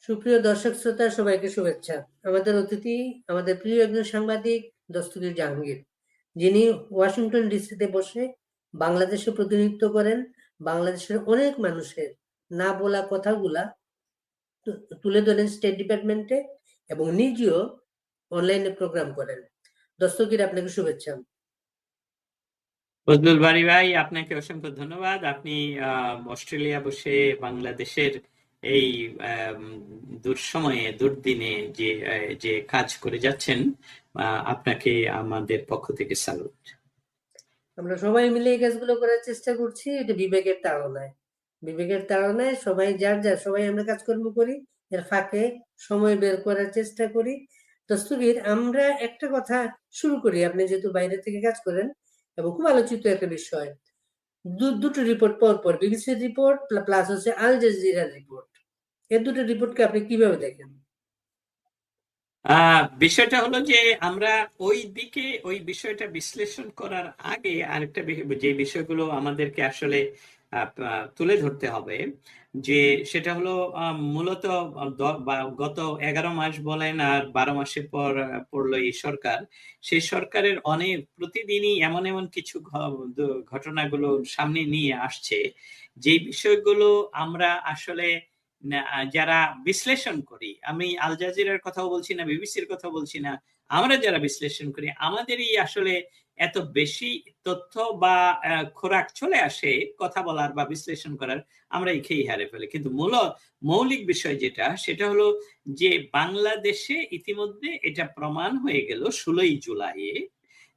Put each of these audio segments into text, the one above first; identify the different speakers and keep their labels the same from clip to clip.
Speaker 1: সুপ্রিয় দর্শক শ্রোতা, সবাইকে শুভেচ্ছা। আমাদের অতিথি আমাদের প্রিয় একজন সাংবাদিক দস্তগীর জাহাঙ্গীর, যিনি ওয়াশিংটন ডিসিতে বসে বাংলাদেশে প্রতিনিধিত্ব করেন। বাংলাদেশের অনেক মানুষের না বলা কথাগুলা তুলে ধরেন স্টেট ডিপার্টমেন্টে এবং নিজেও অনলাইনে প্রোগ্রাম করেন। দস্তগীর, আপনাকে শুভেচ্ছা।
Speaker 2: বজলুল বাড়ি ভাই, আপনাকে অসংখ্য ধন্যবাদ। আপনি অস্ট্রেলিয়া বসে বাংলাদেশের এই দুঃসময়ে দুর্দিনে যে কাজ করে যাচ্ছেন, আপনাকে আমাদের পক্ষ থেকে স্যালুট।
Speaker 1: আমরা সবাই মিলে এই কাজগুলো করার চেষ্টা করছি। এটা বিবেকের তাড়নায় সবাই আমরা কাজকর্ম করি, এর ফাঁকে সময় বের করার চেষ্টা করি। দস্তগীর, আমরা একটা কথা শুরু করি। আপনি যেহেতু বাইরে থেকে কাজ করেন এবং খুব আলোচিত একটা বিষয়, দুটো রিপোর্ট পর বিবিসির রিপোর্ট প্লাস হচ্ছে আল জাজিরার রিপোর্ট, এই দুটো রিপোর্টকে আপনি কিভাবে দেখেন?
Speaker 2: বিষয়টা হলো যে আমরা ওই বিষয়টা বিশ্লেষণ করার আগে আরেকটা যে বিষয়গুলো আমাদেরকে আসলে তুলে ধরতে হবে, যে সেটা হলো মূলত গত 11 মাস বলেন আর 12 মাসের পর পড়লো এই সরকার। সেই সরকারের প্রতিদিনই এমন এমন কিছু ঘটনাগুলো সামনে নিয়ে আসছে, যে বিষয়গুলো আমরা আসলে যারা বিশ্লেষণ করি, আমি আল জাজিরার কথাও বলছি না, বিবিসির কথা বলছি না, আমরা যারা বিশ্লেষণ করি আমাদেরই আসলে এত বেশি তথ্য বা খোরাক চলে আসে কথা বলার বা বিশ্লেষণ করার, আমরা খেয়ে হারে ফেলি। কিন্তু মৌলিক বিষয় যেটা, সেটা হলো যে বাংলাদেশে ইতিমধ্যে এটা প্রমাণ হয়ে গেল 16ই জুলাইয়ে,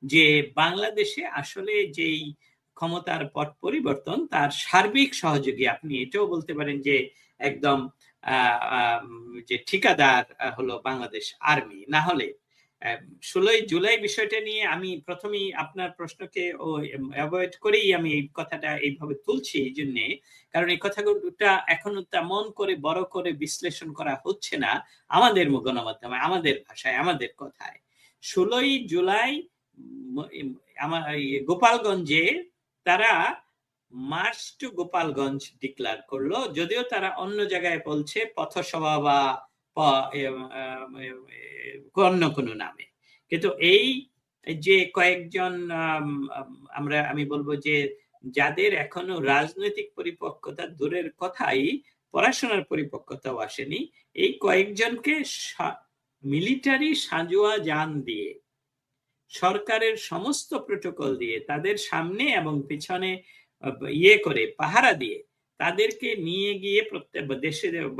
Speaker 2: যে বাংলাদেশে আসলে যেই ক্ষমতার পট পরিবর্তন তার সার্বিক সহযোগী, আপনি এটাও বলতে পারেন যে একদম যে ঠিকাদার হলো বাংলাদেশ আর্মি। না হলে 16ই জুলাই বিষয়টা নিয়ে আমি প্রথমেই আপনার প্রশ্নকে অ্যাভয়েড করেই আমি এই কথাটা এইভাবে তুলছি, এই জন্যে কারণ এই কথাটা এখনো তেমন করে বড় করে বিশ্লেষণ করা হচ্ছে না আমাদের গণমাধ্যমে, আমাদের ভাষায়, আমাদের কথায়। 16ই জুলাই আমার গোপালগঞ্জে তারা মার্চ টু গোপালগঞ্জ ডিক্লার করলো, যদিও তারা অন্য জায়গায় বলছে পথসভা বা অন্য কোনো নামে। কিন্তু এই যে কয়েকজন আমি বলবো যে যাদের এখনো রাজনৈতিক পরিপক্কতা দূরের কথাই, পড়াশোনার পরিপক্কতাও আসেনি, এই কয়েকজনকে মিলিটারি সাঁজোয়া যান দিয়ে, সরকারের সমস্ত প্রোটোকল দিয়ে, তাদের সামনে এবং পিছনে করে পাহারা দিয়ে তাদেরকে নিয়ে গিয়ে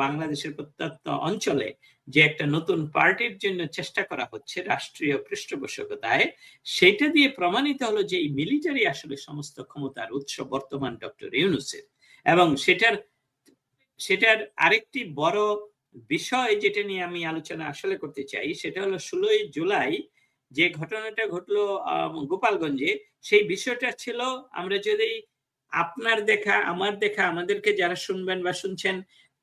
Speaker 2: বাংলাদেশের প্রত্যন্ত অঞ্চলে যে একটা নতুন পার্টির জন্য চেষ্টা করা হচ্ছে রাষ্ট্রীয় পৃষ্ঠপোষকতায়, সেটা দিয়ে প্রমাণিত হলো যে এই মিলিটারি আসলে সমস্ত ক্ষমতার উৎস বর্তমান ডক্টর ইউনূসের। এবং সেটার আরেকটি বড় বিষয় যেটা নিয়ে আমি আলোচনা আসলে করতে চাই, সেটা হলো 16ই জুলাই যে ঘটনাটা ঘটলো গোপালগঞ্জে, সেই বিষয়টা ছিল, আমরা যদি আপনার দেখা, আমার দেখা, আমাদেরকে যারা শুনবেন বা শুনছেন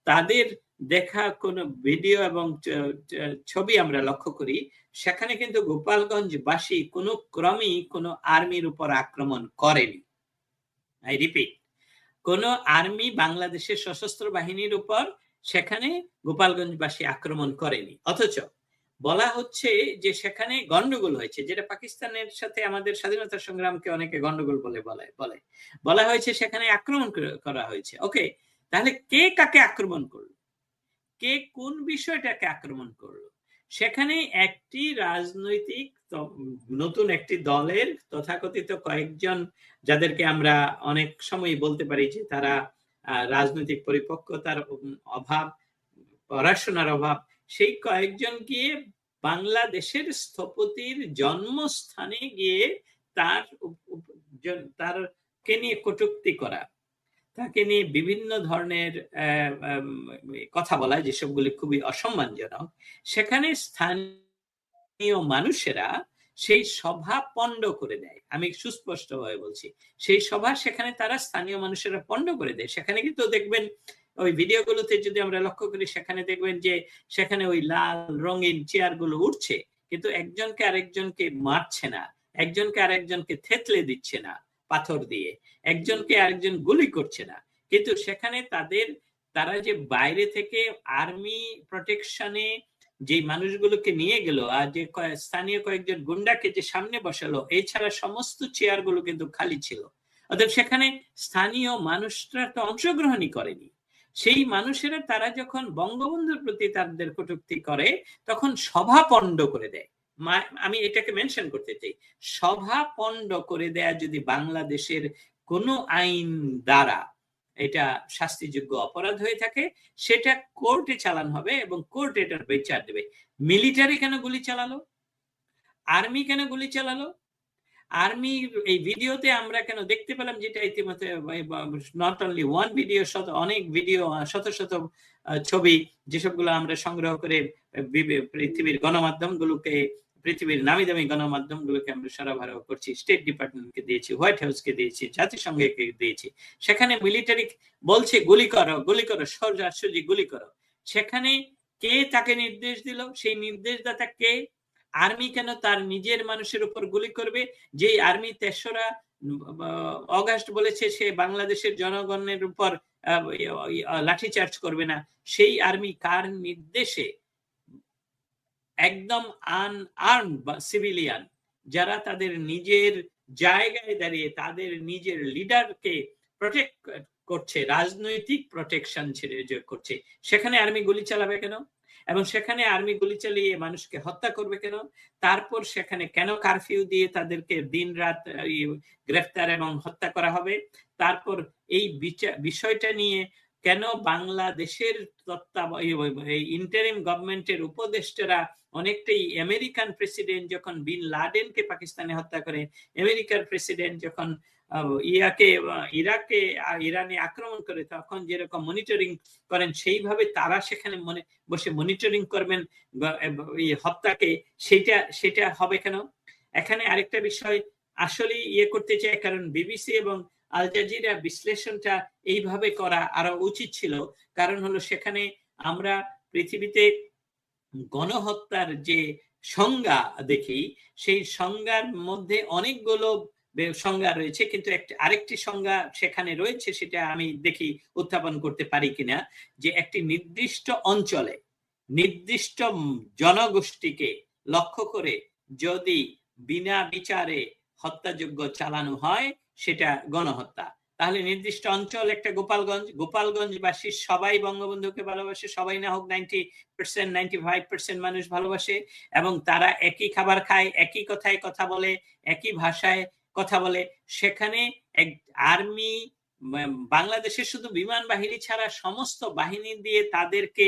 Speaker 2: তাদের দেখা কোনো ভিডিও এবং ছবি আমরা লক্ষ্য করি, সেখানে কিন্তু গোপালগঞ্জবাসী কোনো ক্রমেই কোনো আর্মির উপর আক্রমণ করেনি। আই রিপিট, কোন আর্মি বাংলাদেশের সশস্ত্র বাহিনীর উপর সেখানে গোপালগঞ্জবাসী আক্রমণ করেনি। অথচ বলা হচ্ছে যে সেখানে গন্ডগোল হয়েছে, যেটা পাকিস্তানের সাথে আমাদের স্বাধীনতা সংগ্রামকে অনেকে গন্ডগোল বলা হয়েছে, সেখানে আক্রমণ করা হয়েছে। ওকে, তাহলে কে কাকে আক্রমণ করলো, কে কোন বিষয়টাকে আক্রমণ করলো? সেখানে একটি রাজনৈতিক নতুন একটি দলের তথাকথিত কয়েকজন, যাদেরকে আমরা অনেক সময় বলতে পারি যে তারা রাজনৈতিক পরিপক্কতার অভাব, পড়াশোনার অভাব, সেই কয়েকজন গিয়ে বাংলাদেশের স্থপতির জন্মস্থানে গিয়ে তারকে নিয়ে কটূক্তি করা, তাকে নিয়ে বিভিন্ন ধরনের কথা বলা, যেসবগুলি খুবই অসম্মানজনক, সেখানে স্থানীয় মানুষেরা সেই সভা পণ্ড করে দেয়। আমি সুস্পষ্টভাবে বলছি, সেই সভা সেখানে তারা স্থানীয় মানুষেরা পণ্ড করে দেয়। সেখানে কিন্তু দেখবেন ওই ভিডিওগুলোতে যদি আমরা লক্ষ্য করি, সেখানে দেখবেন যে সেখানে ওই লাল রঙিন চেয়ারগুলো উঠছে, কিন্তু একজনকে আরেকজনকে মারছে না, একজনকে আরেকজনকে থেতলে দিচ্ছে না পাথর দিয়ে, একজনকে আরেকজন গুলি করছে না, কিন্তু সেখানে তারা যে বাইরে থেকে আর্মি প্রোটেকশনে যে মানুষগুলোকে নিয়ে গেল আর যে স্থানীয় কয়েকজন গুন্ডাকে যে সামনে বসালো, এছাড়া সমস্ত চেয়ার গুলো কিন্তু খালি ছিল। অতএব সেখানে স্থানীয় মানুষরা তো অংশগ্রহণই করেনি। সেই মানুষেরা তারা যখন বঙ্গবন্ধুর প্রতি তাদের কটূক্তি করে তখন সভা পণ্ড করে দেয়। আমি এটাকে মেনশন করতে চাই, সভা পণ্ড করে দেয়া যদি বাংলাদেশের কোনো আইন দ্বারা এটা শাস্তিযোগ্য অপরাধ হয়ে থাকে, সেটা কোর্টে চালান হবে এবং কোর্ট এটার বিচার দেবে। মিলিটারি কেন গুলি চালালো? আর্মি কেন গুলি চালালো? আর্মি এই ভিডিওতে আমরা কেন দেখতে পেলাম, যেটা ইতিমধ্যে নট অনলি ওয়ান ভিডিও, অনেক ভিডিও, শত শত ছবি, যেসবগুলো আমরা সংগ্রহ করে পৃথিবীর গণমাধ্যমগুলোকে, পৃথিবীর নামি দামি গণমাধ্যমগুলোকে আমরা সরবরাহ করছি, স্টেট ডিপার্টমেন্টকে দিয়েছি, হোয়াইট হাউসকে দিয়েছি, জাতিসংঘকে দিয়েছি। সেখানে মিলিটারি বলছে গুলি করো, গুলি করো, সোজাসুজি গুলি করো। সেখানে কে তাকে নির্দেশ দিল? সেই নির্দেশদাতা কে? আর্মি কেন তার নিজের মানুষের উপর গুলি করবে? যে আর্মি 3রা অগাস্ট বলেছে সে বাংলাদেশের জনগণের উপর লাঠিচার্জ করবে না, সেই আর্মি কার নির্দেশে একদম আনআর্মড সিভিলিয়ান যারা তাদের নিজের জায়গায় দাঁড়িয়ে তাদের নিজের লিডারকে প্রোটেক্ট করছে, রাজনৈতিক প্রোটেকশন ছেড়ে করছে, সেখানে আর্মি গুলি চালাবে কেন? এবং সেখানে আর্মি গুলি চালিয়ে মানুষকে হত্যা করবে কেন? তারপর সেখানে কেন কারফিউ দিয়ে তাদেরকে দিন রাত গ্রেফতার এবং হত্যা করা হবে? তারপর এই বিষয়টা নিয়ে কেন বাংলাদেশের ইন্টারিম গভর্নমেন্টের উপদেষ্টারা অনেকটাই আমেরিকান প্রেসিডেন্ট যখন বিন লাদেনকে পাকিস্তানে হত্যা করে, আমেরিকার প্রেসিডেন্ট যখন ইরানে আক্রমণ করে তখন যেরকম মনিটরিং করেন, সেইভাবে তারা সেখানে বসে মনিটরিং করবেন হত্যাকে, সেটা হবে কেন? এখানে আরেকটা বিষয় আসলে করতে চাই, কারণ বিবিসি এবং আল জাজিরা বিশ্লেষণটা এইভাবে করা আরো উচিত ছিল। কারণ হলো সেখানে আমরা পৃথিবীতে গণহত্যার যে সংজ্ঞা দেখি, সেই সংজ্ঞার মধ্যে অনেকগুলো সংজ্ঞা রয়েছে, কিন্তু আরেকটি সংজ্ঞা সেখানে রয়েছে, সেটা আমি দেখি উত্থাপন করতে পারি কিনা, যে একটি নির্দিষ্ট অঞ্চলে নির্দিষ্ট জনগোষ্ঠীকে লক্ষ্য করে যদি বিনা বিচারে হত্যাযজ্ঞ চালানো হয় সেটা গণহত্যা। তাহলে নির্দিষ্ট অঞ্চল একটা গোপালগঞ্জবাসী সবাই বঙ্গবন্ধুকে ভালোবাসে, সবাই না হোক 90%, 95% মানুষ ভালোবাসে, এবং তারা একই খাবার খায়, একই কথায় কথা বলে, একই ভাষায় কথা বলে। সেখানে আর্মি, বাংলাদেশের শুধু বিমান বাহিনী ছাড়া সমস্ত বাহিনী দিয়ে তাদেরকে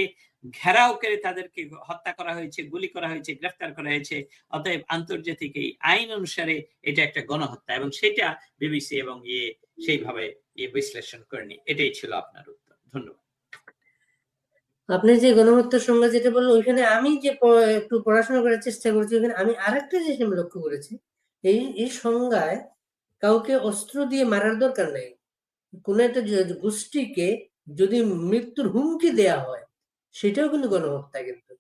Speaker 2: ঘেরাও করে তাদেরকে হত্যা করা হয়েছে, গুলি করা হয়েছে, গ্রেফতার করা হয়েছে। অতএব আন্তর্জাতিক এই আইন অনুসারে এটা একটা গণহত্যা, এবং সেটা বিবিসি এবং সেইভাবে বিশ্লেষণ করেনি। এটাই ছিল আপনার উত্তর। ধন্যবাদ।
Speaker 1: আপনি যে গণহত্যার সংজ্ঞা যেটা বললেন, ওইখানে আমি যে একটু পড়াশোনা করার চেষ্টা করছি, ওখানে আমি আরেকটা জিনিস আমি লক্ষ্য করেছি, এই সংজ্ঞায় কাউকে অস্ত্র দিয়ে মারার দরকার নেই। কোন একটা গোষ্ঠীকে যদি মৃত্যুর হুমকি দেয়া হয়, সেটাও কিন্তু গণহত্যা। কিন্তু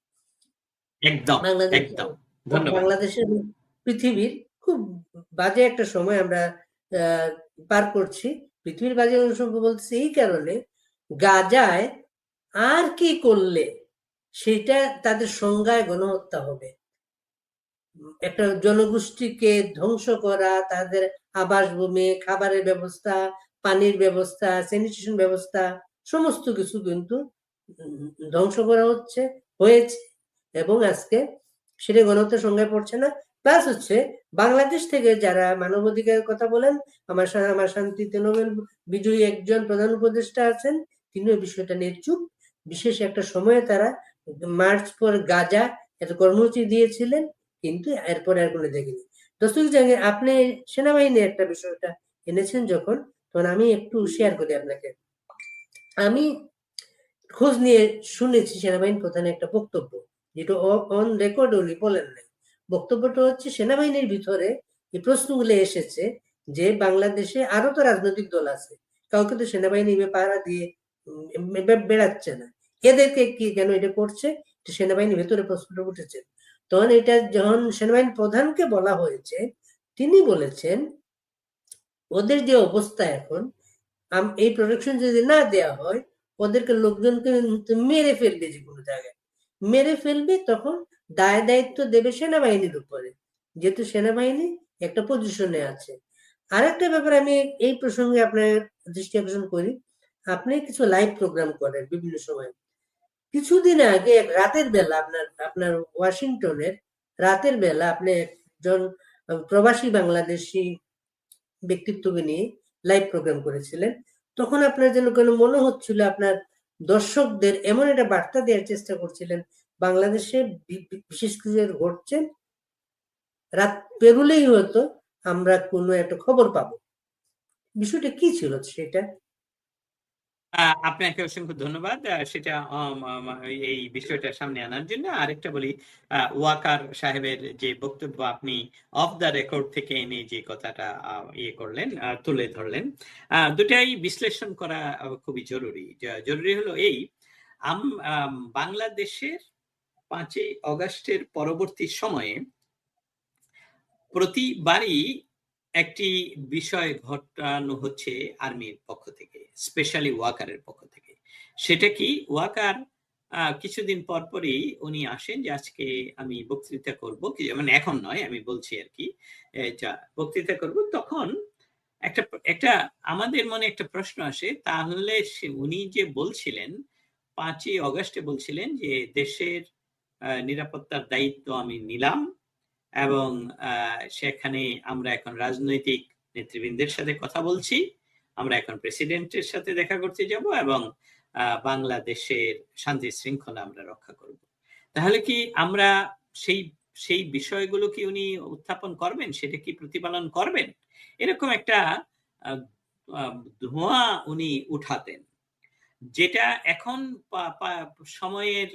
Speaker 2: একদম একদম ধন্যবাদ।
Speaker 1: বাংলাদেশের পৃথিবীর খুব বাজে একটা সময় আমরা পার করছি। পৃথিবীর বাজে সময় বলছি এই কারণে, গাজায় আর কি করলে সেটা তাদের সংজ্ঞায় গণহত্যা হবে। একটা জনগোষ্ঠীকে ধ্বংস করা, তাদের আবাসভূমি, খাবারের ব্যবস্থা, পানির ব্যবস্থা, স্যানিটেশন ব্যবস্থা, সমস্ত কিছু কিন্তু ধ্বংস করা হয়েছে, এবং আজকে সেটা গণহত্যার সংজ্ঞায় পড়ছে না। প্লাস হচ্ছে বাংলাদেশ থেকে যারা মানবাধিকারের কথা বলেন, আমার শান্তিতে নোবেল বিজয়ী একজন প্রধান উপদেষ্টা আছেন, তিনি ওই বিষয়টা নিয়ে চুপ। বিশেষ একটা সময়ে তারা মার্চ ফর গাজা একটা কর্মসূচি দিয়েছিলেন, কিন্তু এরপর আর কোনো দেখিনি। দস্তগীর জাহাঙ্গীর, আপনি সেনাবাহিনীর একটা বিষয়টা এনেছেন যখন, তখন আমি একটু শেয়ার করি আপনাকে। আমি খোঁজ নিয়ে শুনেছি সেনাবাহিনী প্রধানের একটা বক্তব্য, যেটা অন রেকর্ড উনি বলেন নাই। বক্তব্যটা হচ্ছে সেনাবাহিনীর ভিতরে এই প্রশ্নগুলো এসেছে যে বাংলাদেশে আরো তো রাজনৈতিক দল আছে, কাউকে তো সেনাবাহিনী পাহারা দিয়ে বেড়াচ্ছে না, এদেরকে কি কেন এটা করছে? সেনাবাহিনীর ভেতরে প্রশ্নটা উঠেছে। তখন এটা যখন সেনাবাহিনী প্রধানকে বলা হয়েছে, তিনি বলেছেন ওদের যে অবস্থা এখন, এই প্রোটেকশন যদি না দেওয়া হয়, ওদেরকে লোকজনকে মেরে ফেলবে, যে কোনো জায়গায় মেরে ফেলবে, তখন দায় দায়িত্ব দেবে সেনাবাহিনীর উপরে, যেহেতু সেনাবাহিনী একটা পজিশনে আছে। আরেকটা ব্যাপার আমি এই প্রসঙ্গে আপনার দৃষ্টি আকর্ষণ করি, আপনি কিছু লাইভ প্রোগ্রাম করেন বিভিন্ন সময়। কিছুদিন আগে রাতের বেলা আপনার আপনার ওয়াশিংটনের রাতের বেলা আপনি একজন প্রবাসী বাংলাদেশি ব্যক্তিত্বকে নিয়ে লাইভ প্রোগ্রাম করেছিলেন। তখন আপনার যেন কেন মনে হচ্ছিল আপনার দর্শকদের এমন একটা বার্তা দেওয়ার চেষ্টা করছিলেন, বাংলাদেশে বিশেষ কিছু ঘটছে, রাত পেরুলেই হয়তো আমরা কোনো একটা খবর পাবো। বিষয়টা কি ছিল সেটা?
Speaker 2: আপনাকে অসংখ্য ধন্যবাদ সেটা এই বিষয়টা সামনে আনার জন্য। আরেকটা বলি, ওয়াকার সাহেবের যে বক্তব্য আপনি অফ দ্য রেকর্ড থেকে এনে যে কথাটা ইয়ে করলেন, তুলে ধরলেন, দুটাই বিশ্লেষণ করা খুবই জরুরি। জরুরি হলো এই, বাংলাদেশের 5ই অগাস্টের পরবর্তী সময়ে প্রতিবারই একটি বিষয় ঘটানো হচ্ছে আর্মির পক্ষ থেকে, স্পেশালি ওয়াকারের পক্ষ থেকে। সেটা কি, ওয়াকার কিছুদিন পরপরই উনি আসেন যে আজকে আমি বক্তৃতা করব, মানে এখন নয়, আমি বলছি আর কি, বক্তৃতা করব। তখন একটা একটা আমাদের মনে একটা প্রশ্ন আসে, তাহলে উনি যে বলছিলেন 5ই অগাস্টে বলছিলেন যে দেশের নিরাপত্তার দায়িত্ব আমি নিলাম, এবং সেখানে আমরা এখন রাজনৈতিক নেতৃবৃন্দের সাথে কথা বলছি, আমরা এখন প্রেসিডেন্টের সাথে দেখা করতে যাব, এবং বাংলাদেশের শান্তি শৃঙ্খলা আমরা রক্ষা করব। তাহলে কি আমরা সেই সেই বিষয়গুলো কি উনি উত্থাপন করবেন, সেটা কি প্রতিপালন করবেন? এরকম একটা ধোঁয়া উনি উঠাতেন, যেটা এখন সময়ের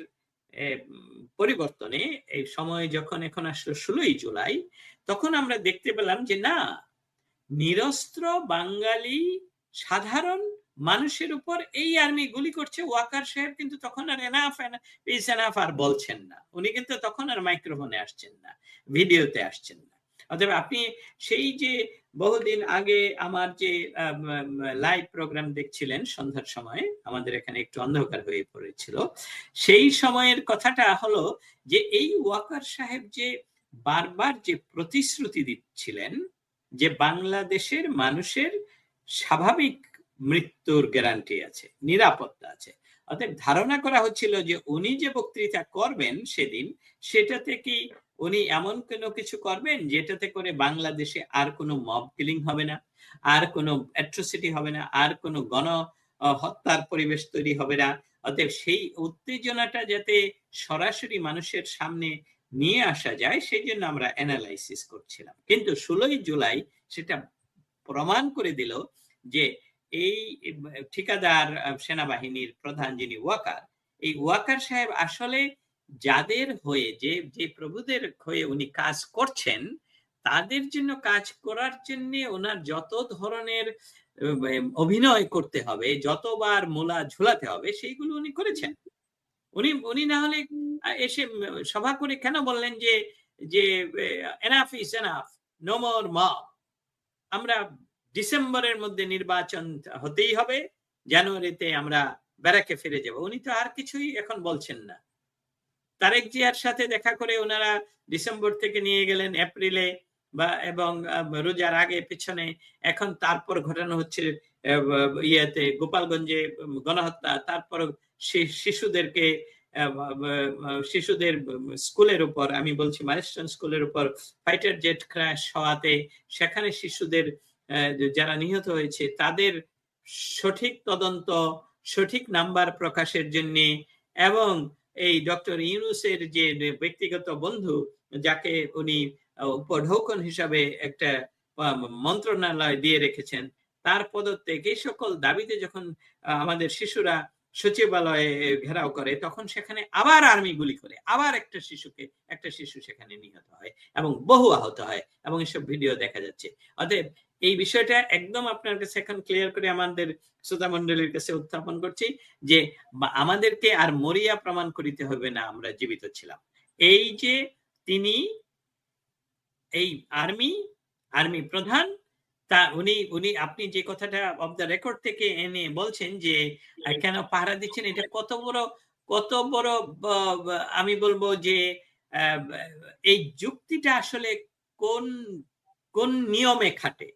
Speaker 2: পরিবর্তনে, এই সময় যখন এখন আসলো 16ই জুলাই, তখন আমরা দেখতে পেলাম যে না, নিরস্ত্র বাঙালি সাধারণ মানুষের উপর এই আর্মি গুলি করছে। ওয়াকার সাহেব কিন্তু তখন আর এনাফ এনাফ আর বলছেন না, উনি কিন্তু তখন আর মাইক্রোফোনে আসছেন না, ভিডিওতে আসছেন না। অতএব আপনি সেই যে বহুদিন আগে আমার যে লাইভ প্রোগ্রাম দেখছিলেন সন্ধ্যার সময়, আমাদের এখানে একটু অন্ধকার হয়ে পড়েছিল, সেই সময়ের কথাটা হলো যে এই ওয়াকার সাহেব যে বারবার যে প্রতিশ্রুতি দিচ্ছিলেন যে বাংলাদেশের মানুষের স্বাভাবিক মৃত্যুর গ্যারান্টি আছে, নিরাপত্তা আছে। অতএব ধারণা করা হচ্ছিল যে উনি যে বক্তৃতা করবেন সেদিন, সেটাতে কি উনি এমন কোনো কিছু করবেন যেটাতে করে বাংলাদেশে আর কোনো মব কিলিং হবে না, আর কোনো অ্যাট্রোসিটি হবে না, আর কোনো গণ হত্যার পরিবেশ তৈরি হবে না। অতএব সেই উত্তেজনাটা যাতে সরাসরি মানুষের সামনে নিয়ে আসা যায়, সেই জন্য আমরা অ্যানালাইসিস করছিলাম। কিন্তু 16ই জুলাই সেটা প্রমাণ করে দিল যে এই ঠিকাদার সেনাবাহিনীর প্রধান যিনি ওয়াকার, এই ওয়াকার সাহেব আসলে যাদের হয়ে, যে প্রভুদের হয়ে উনি কাজ করছেন, তাদের জন্য কাজ করার জন্য ওনার যত ধরনের অভিনয় করতে হবে, যতবার মোলা ঝুলাতে হবে, সেইগুলো উনি করেছেন। উনি না হলে এসে সভা করে কেন বললেন যে যে enough is enough, no more mob, আমরা ডিসেম্বরের মধ্যে নির্বাচন হতেই হবে, জানুয়ারিতে আমরা ব্যারাকে ফিরে যাব। উনি তো আর কিছুই এখন বলছেন না। তারেক জিয়ার সাথে দেখা করে ওনারা ডিসেম্বর থেকে নিয়ে গেলেন এপ্রিলে, বা এবং রোজার আগে পিছনে, এখন তারপর ঘটানো হচ্ছে ইয়েতে গোপালগঞ্জে গণহত্যা, তারপর শিশুদেরকে শিশুদের স্কুলের উপর, আমি বলছি মাইলস্টোন স্কুলের উপর ফাইটার জেট ক্র্যাশ হওয়াতে সেখানে শিশুদের যারা নিহত হয়েছে তাদের সঠিক তদন্ত, সঠিক নাম্বার প্রকাশের জন্য, এবং এই ডক্টর ইউনূসের যে ব্যক্তিগত বন্ধু, যাকে উনি উপঢৌকন হিসাবে একটা মন্ত্রণালয় দিয়ে রেখেছেন, তার পদত্যাগ, এই সকল দাবিতে যখন আমাদের শিশুরা সচিবালয়ে ঘেরাও করে, তখন সেখানে আবার আর্মি গুলি করে, আবার একটা শিশু সেখানে নিহত হয় এবং বহু আহত হয়, এবং এসব ভিডিও দেখা যাচ্ছে। অতএব এই বিষয়টা একদম আপনার কাছে এখন ক্লিয়ার করে আমাদের শ্রোতা মণ্ডলীর কাছে উত্থাপন করছি যে আমাদেরকে আর মরিয়া প্রমাণ করিতে হবে না, আমরা জীবিত ছিলাম। এই যে তিনি এই আর্মি প্রধান তা উনি উনি আপনি যে কথাটা অফ দ্য রেকর্ড থেকে এনে বলছেন যে কেন পাহারা দিচ্ছেন, এটা কত বড় আমি বলবো যে আহ, এই যুক্তিটা আসলে কোন কোন নিয়মে খাটে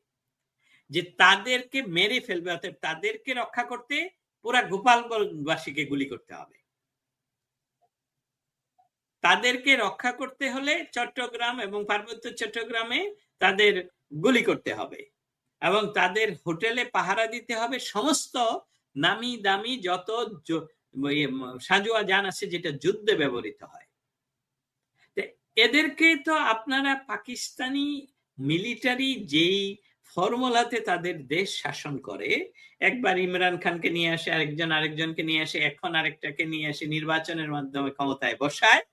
Speaker 2: যে তাদেরকে মেরে ফেলবে, অর্থাৎ তাদেরকে রক্ষা করতে পুরা গোপালগঞ্জবাসীকে গুলি করতে হবে। তাদেরকে রক্ষা করতে হলে চট্টগ্রাম এবং পার্বত্য চট্টগ্রামে তাদের গুলি করতে হবে এবং তাদের হোটেলে পাহারা দিতে হবে সমস্ত নামি দামি যত সাজোয়া যান আছে যেটা যুদ্ধে ব্যবহৃত হয়। এদেরকে তো আপনারা পাকিস্তানি মিলিটারি যেই ফর্মুলাতে তাদের দেশ শাসন করে, একবার ইমরান খানকে নিয়ে আসে, আরেকজনকে নিয়ে আসে, এখন আরেকটাকে নিয়ে আসে, নির্বাচনের মাধ্যমে ক্ষমতায় বসায়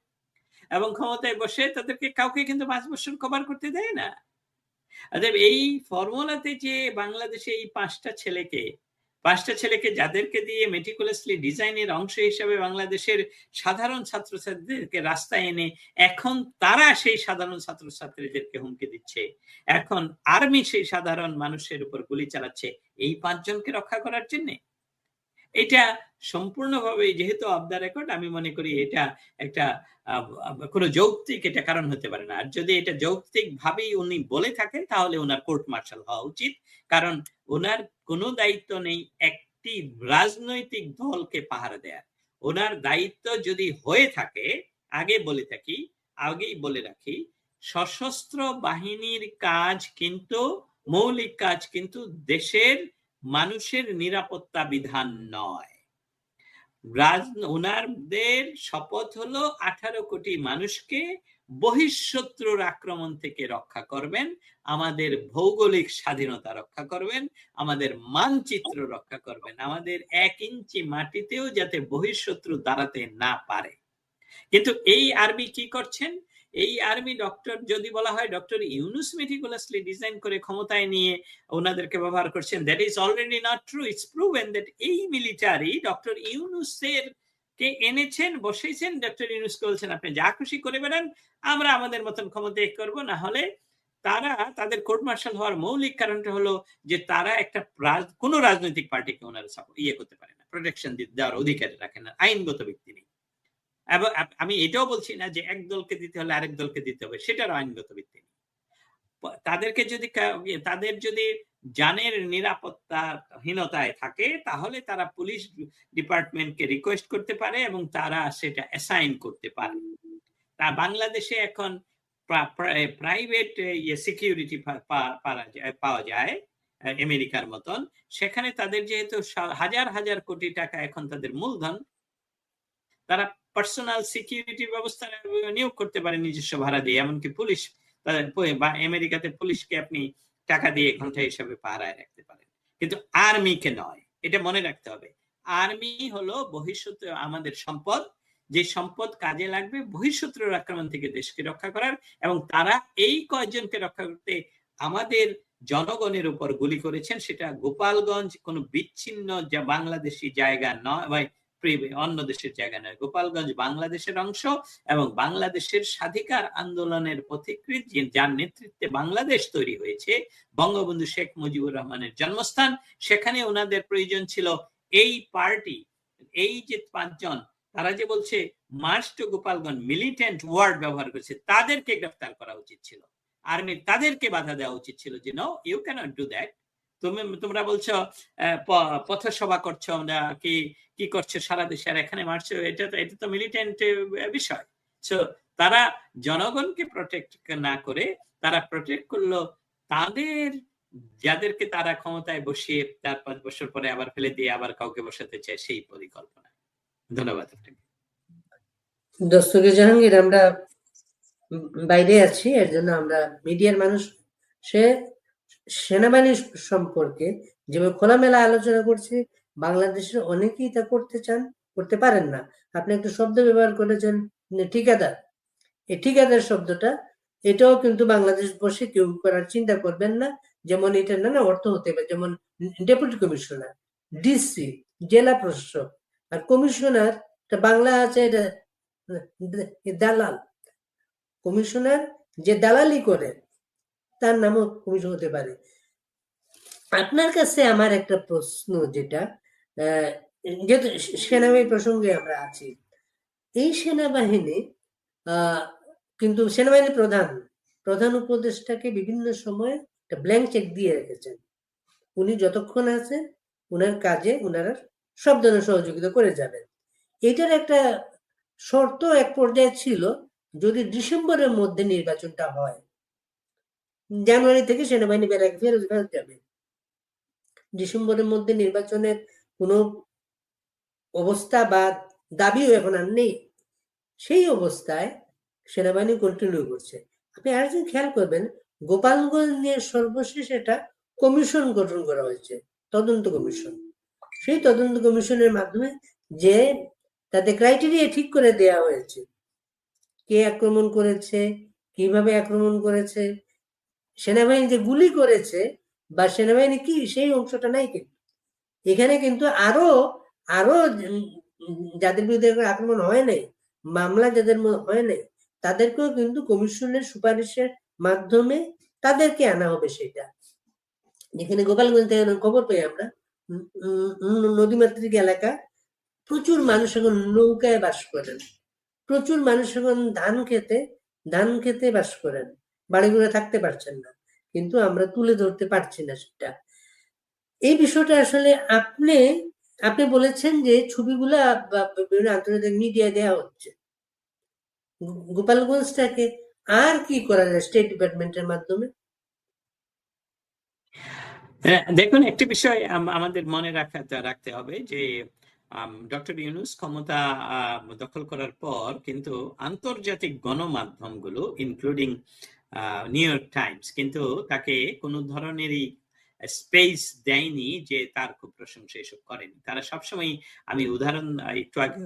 Speaker 2: এবং ক্ষমতায় বসে তাদেরকে কাউকে কিন্তু 5 বছর কভার করতে দেয় না। এই ফর্মুলাতে যে বাংলাদেশে এই 5টা ছেলেকে যাদেরকে দিয়ে মেটিকুলাসলি ডিজাইনের অংশ হিসেবে বাংলাদেশের সাধারণ ছাত্রছাত্রীদেরকে রাস্তায় এনে এখন তারা সেই সাধারণ ছাত্রছাত্রীদেরকে হুমকি দিচ্ছে, এখন আর্মি সেই সাধারণ মানুষের উপর গুলি চালাচ্ছে এই 5 জনকে রক্ষা করার জন্য। এটা সম্পূর্ণভাবে যেহেতু অফ দ্য রেকর্ড, আমি মনে করি এটা একটা কোনো যৌক্তিক এটা কারণ হতে পারে না। আর যদি এটা যৌক্তিক ভাবেই উনি বলে থাকেন তাহলে ওনার কোর্ট মার্শাল হওয়া উচিত, কারণ ওনার কোনো দায়িত্ব নেই একটি রাজনৈতিক দলকে পাহারা দেয়ার। ওনার দায়িত্ব যদি হয়ে থাকে, আগেই বলে রাখি, সশস্ত্র বাহিনীর কাজ কিন্তু মৌলিক কাজ কিন্তু দেশের মানুষের নিরাপত্তা বিধান নয়। ওনাদের শপথ হলো 18 কোটি মানুষকে বহিঃশত্রুর আক্রমণ থেকে রক্ষা করবেন, আমাদের ভৌগোলিক স্বাধীনতা রক্ষা করবেন, আমাদের মানচিত্র রক্ষা করবেন, আমাদের 1 ইঞ্চি মাটিতেও যাতে বহিঃশত্রু দাঁড়াতে না পারে। কিন্তু এই আর্মি কি করছেন? এই আর্মি যদি বলা হয় ডক্টর ইউনুস মেটিকুলাসলি ডিজাইন করে ক্ষমতায় নিয়ে ওনাদেরকে ব্যবহার করছেন, that is already not true. It's proven that এই মিলিটারি ডক্টর ইউনুসের কে এনেছেন, বসেছেন, ডক্টর ইউনুসকে বলছেন আপনি যা খুশি করে বেড়ান, আমরা আমাদের মতন ক্ষমতায় করব। না হলে তাদের কোর্ট মার্শাল হওয়ার মৌলিক কারণটা হলো যে তারা একটা কোনো রাজনৈতিক পার্টিকে ওনারা করতে পারে না, প্রোটেকশন দেওয়ার অধিকার রাখেন না, আইনগত ব্যক্তি নেই। এবং আমি এটাও বলছি না যে এক দলকে দিতে হলে আরেক দলকে দিতে হবে, সেটার আইনগত ভিত্তি নেই। তাদের যদি জানের নিরাপত্তাহীনতায় থাকে তাহলে তারা পুলিশ ডিপার্টমেন্টকে রিকোয়েস্ট করতে পারে এবং তারা সেটা অ্যাসাইন করতে পারে। তা বাংলাদেশে এখন প্রাইভেট সিকিউরিটি পাওয়া যায় আমেরিকার মতন, সেখানে তাদের যেহেতু হাজার হাজার কোটি টাকা এখন তাদের মূলধন, তারা পার্সোনাল সিকিউরিটি ব্যবস্থা নিয়োগ করতে পারে নিজস্ব ভাড়া দিয়ে। এমনকি পুলিশ বা আমেরিকাতে পুলিশকে আপনি টাকা দিয়ে ঘন্টা হিসাবে পাহারায় রাখতে পারেন, কিন্তু আর্মিকে নয়। এটা মনে রাখতে হবে, আর্মি হলো বহিঃশত্রু আমাদের সম্পদ, যে সম্পদ কাজে লাগবে বহিঃশত্রুর আক্রমণ থেকে দেশকে রক্ষা করার, এবং তারা এই কয়েকজনকে রক্ষা করতে আমাদের জনগণের উপর গুলি করেছেন। সেটা গোপালগঞ্জ কোনো বিচ্ছিন্ন বাংলাদেশি জায়গা নয়, অন্য দেশের জায়গা নয়। গোপালগঞ্জ বাংলাদেশের অংশ এবং বাংলাদেশের স্বাধিকার আন্দোলনের পথিকৃৎ, যার নেতৃত্বে বাংলাদেশ তৈরি হয়েছে, বঙ্গবন্ধু শেখ মুজিবুর রহমানের জন্মস্থান। সেখানে ওনাদের প্রয়োজন ছিল এই পার্টি, এই যে 5 জন, তারা যে বলছে march to Gopalganj, militant word ব্যবহার করেছে, তাদেরকে গ্রেফতার করা উচিত ছিল। আর্মি তাদেরকে বাধা দেওয়া উচিত ছিল যে no, you cannot do that. তোমরা বলছো পথসভা করছো, আমরা কি করছো সারা দেশে, আর এখানে মারছো, এটা তো মিলিটেন্ট বিষয়। সো তারা জনগণকে প্রোটেক্ট না করে তারা প্রোটেক্ট করলো তাদের, যাদেরকে তারা ক্ষমতায় বসিয়ে 4-5 বছর পরে আবার ফেলে দিয়ে আবার কাউকে বসাতে চায়, সেই পরিকল্পনা। ধন্যবাদ আপনাকে।
Speaker 1: দস্তগীর জাহাঙ্গীর, আমরা বাইরে আছি, এর জন্য আমরা মিডিয়ার মানুষ, সেনাবাহিনী সম্পর্কে যেভাবে খোলামেলা আলোচনা করছি, বাংলাদেশের অনেকেই তা করতে চান, করতে পারেন না। আপনি একটা শব্দ ব্যবহার করেছেন ঠিকাদার। এই ঠিকাদার শব্দটা, এটাও কিন্তু বাংলাদেশ বসে কেউ করার চিন্তা করবেন না। যেমন এটা নানা অর্থ হতে পারে, যেমন ডেপুটি কমিশনার, ডিসি, জেলা প্রশাসক। আর কমিশনার বাংলা আছে, এটা দালাল। কমিশনার যে দালালি করে তার নামও কমিশন হতে পারে। আপনার কাছে আমার একটা প্রশ্ন, যেটা যেহেতু সেনাবাহিনী প্রসঙ্গে আমরা আছি, এই সেনাবাহিনী কিন্তু সেনাবাহিনী প্রধান উপদেষ্টাকে বিভিন্ন সময় একটা ব্ল্যাঙ্ক চেক দিয়ে রেখেছেন। উনি যতক্ষণ আছেন উনার কাজে উনারা সব ধরনের সহযোগিতা করে যাবেন। এটার একটা শর্ত এক পর্যায়ে ছিল, যদি ডিসেম্বরের মধ্যে নির্বাচনটা হয়, জানুয়ারি থেকে সেনাবাহিনী ব্যারাকে ফেরত যাবে। ডিসেম্বরের মধ্যে নির্বাচনের কোনো অবস্থা বা দাবিও এখন আর নেই। সেই অবস্থায় সেনাবাহিনী কন্টিনিউ করছে। আপনি আরেকদিন খেয়াল করবেন, গোপালগঞ্জ নিয়ে সর্বশেষ একটা কমিশন গঠন করা হয়েছে, তদন্ত কমিশন। সেই তদন্ত কমিশনের মাধ্যমে যে তাদের ক্রাইটেরিয়া ঠিক করে দেয়া হয়েছে, কে আক্রমণ করেছে, কিভাবে আক্রমণ করেছে, সেনাবাহিনী যে গুলি করেছে বা সেনাবাহিনী কি, সেই অংশটা নাই। কিন্তু এখানে কিন্তু আরো আরো যাদের বিরুদ্ধে আক্রমণ হয় নাই, মামলা যাদের হয় নাই, তাদেরকেও কিন্তু কমিশনের সুপারিশের মাধ্যমে তাদেরকে আনা হবে। সেটা যেখানে গোপালগঞ্জ থেকে খবর পাই আমরা, নদীমাতৃক এলাকা, প্রচুর মানুষ এখন নৌকায় বাস করেন, প্রচুর মানুষ এখন ধান খেতে বাস করেন, বাড়িঘরে থাকতে পারছেন না, কিন্তু আমরা তুলে ধরতে পারছি না সেটা। এই বিষয়টা আসলে আপনি বলেছেন যে ছবিগুলা বিভিন্ন আন্তর্জাতিক মিডিয়ায় দেওয়া হচ্ছে। গোপালগঞ্জটাকে আর কি করা যায় স্টেট ডিপার্টমেন্টের মাধ্যমে?
Speaker 2: দেখুন, একটি বিষয় আমাদের মনে রাখতে হবে যে ডক্টর ইউনূস ক্ষমতা দখল করার পর কিন্তু আন্তর্জাতিক গণমাধ্যমগুলো ইনক্লুডিং নিউ ইয়র্ক টাইমস কিন্তু তাকে কোনো ধরনেরই স্পেস দেয়নি যে তার খুব প্রশংসা এসব করেনি। তারা সবসময়, আমি উদাহরণ একটু আগে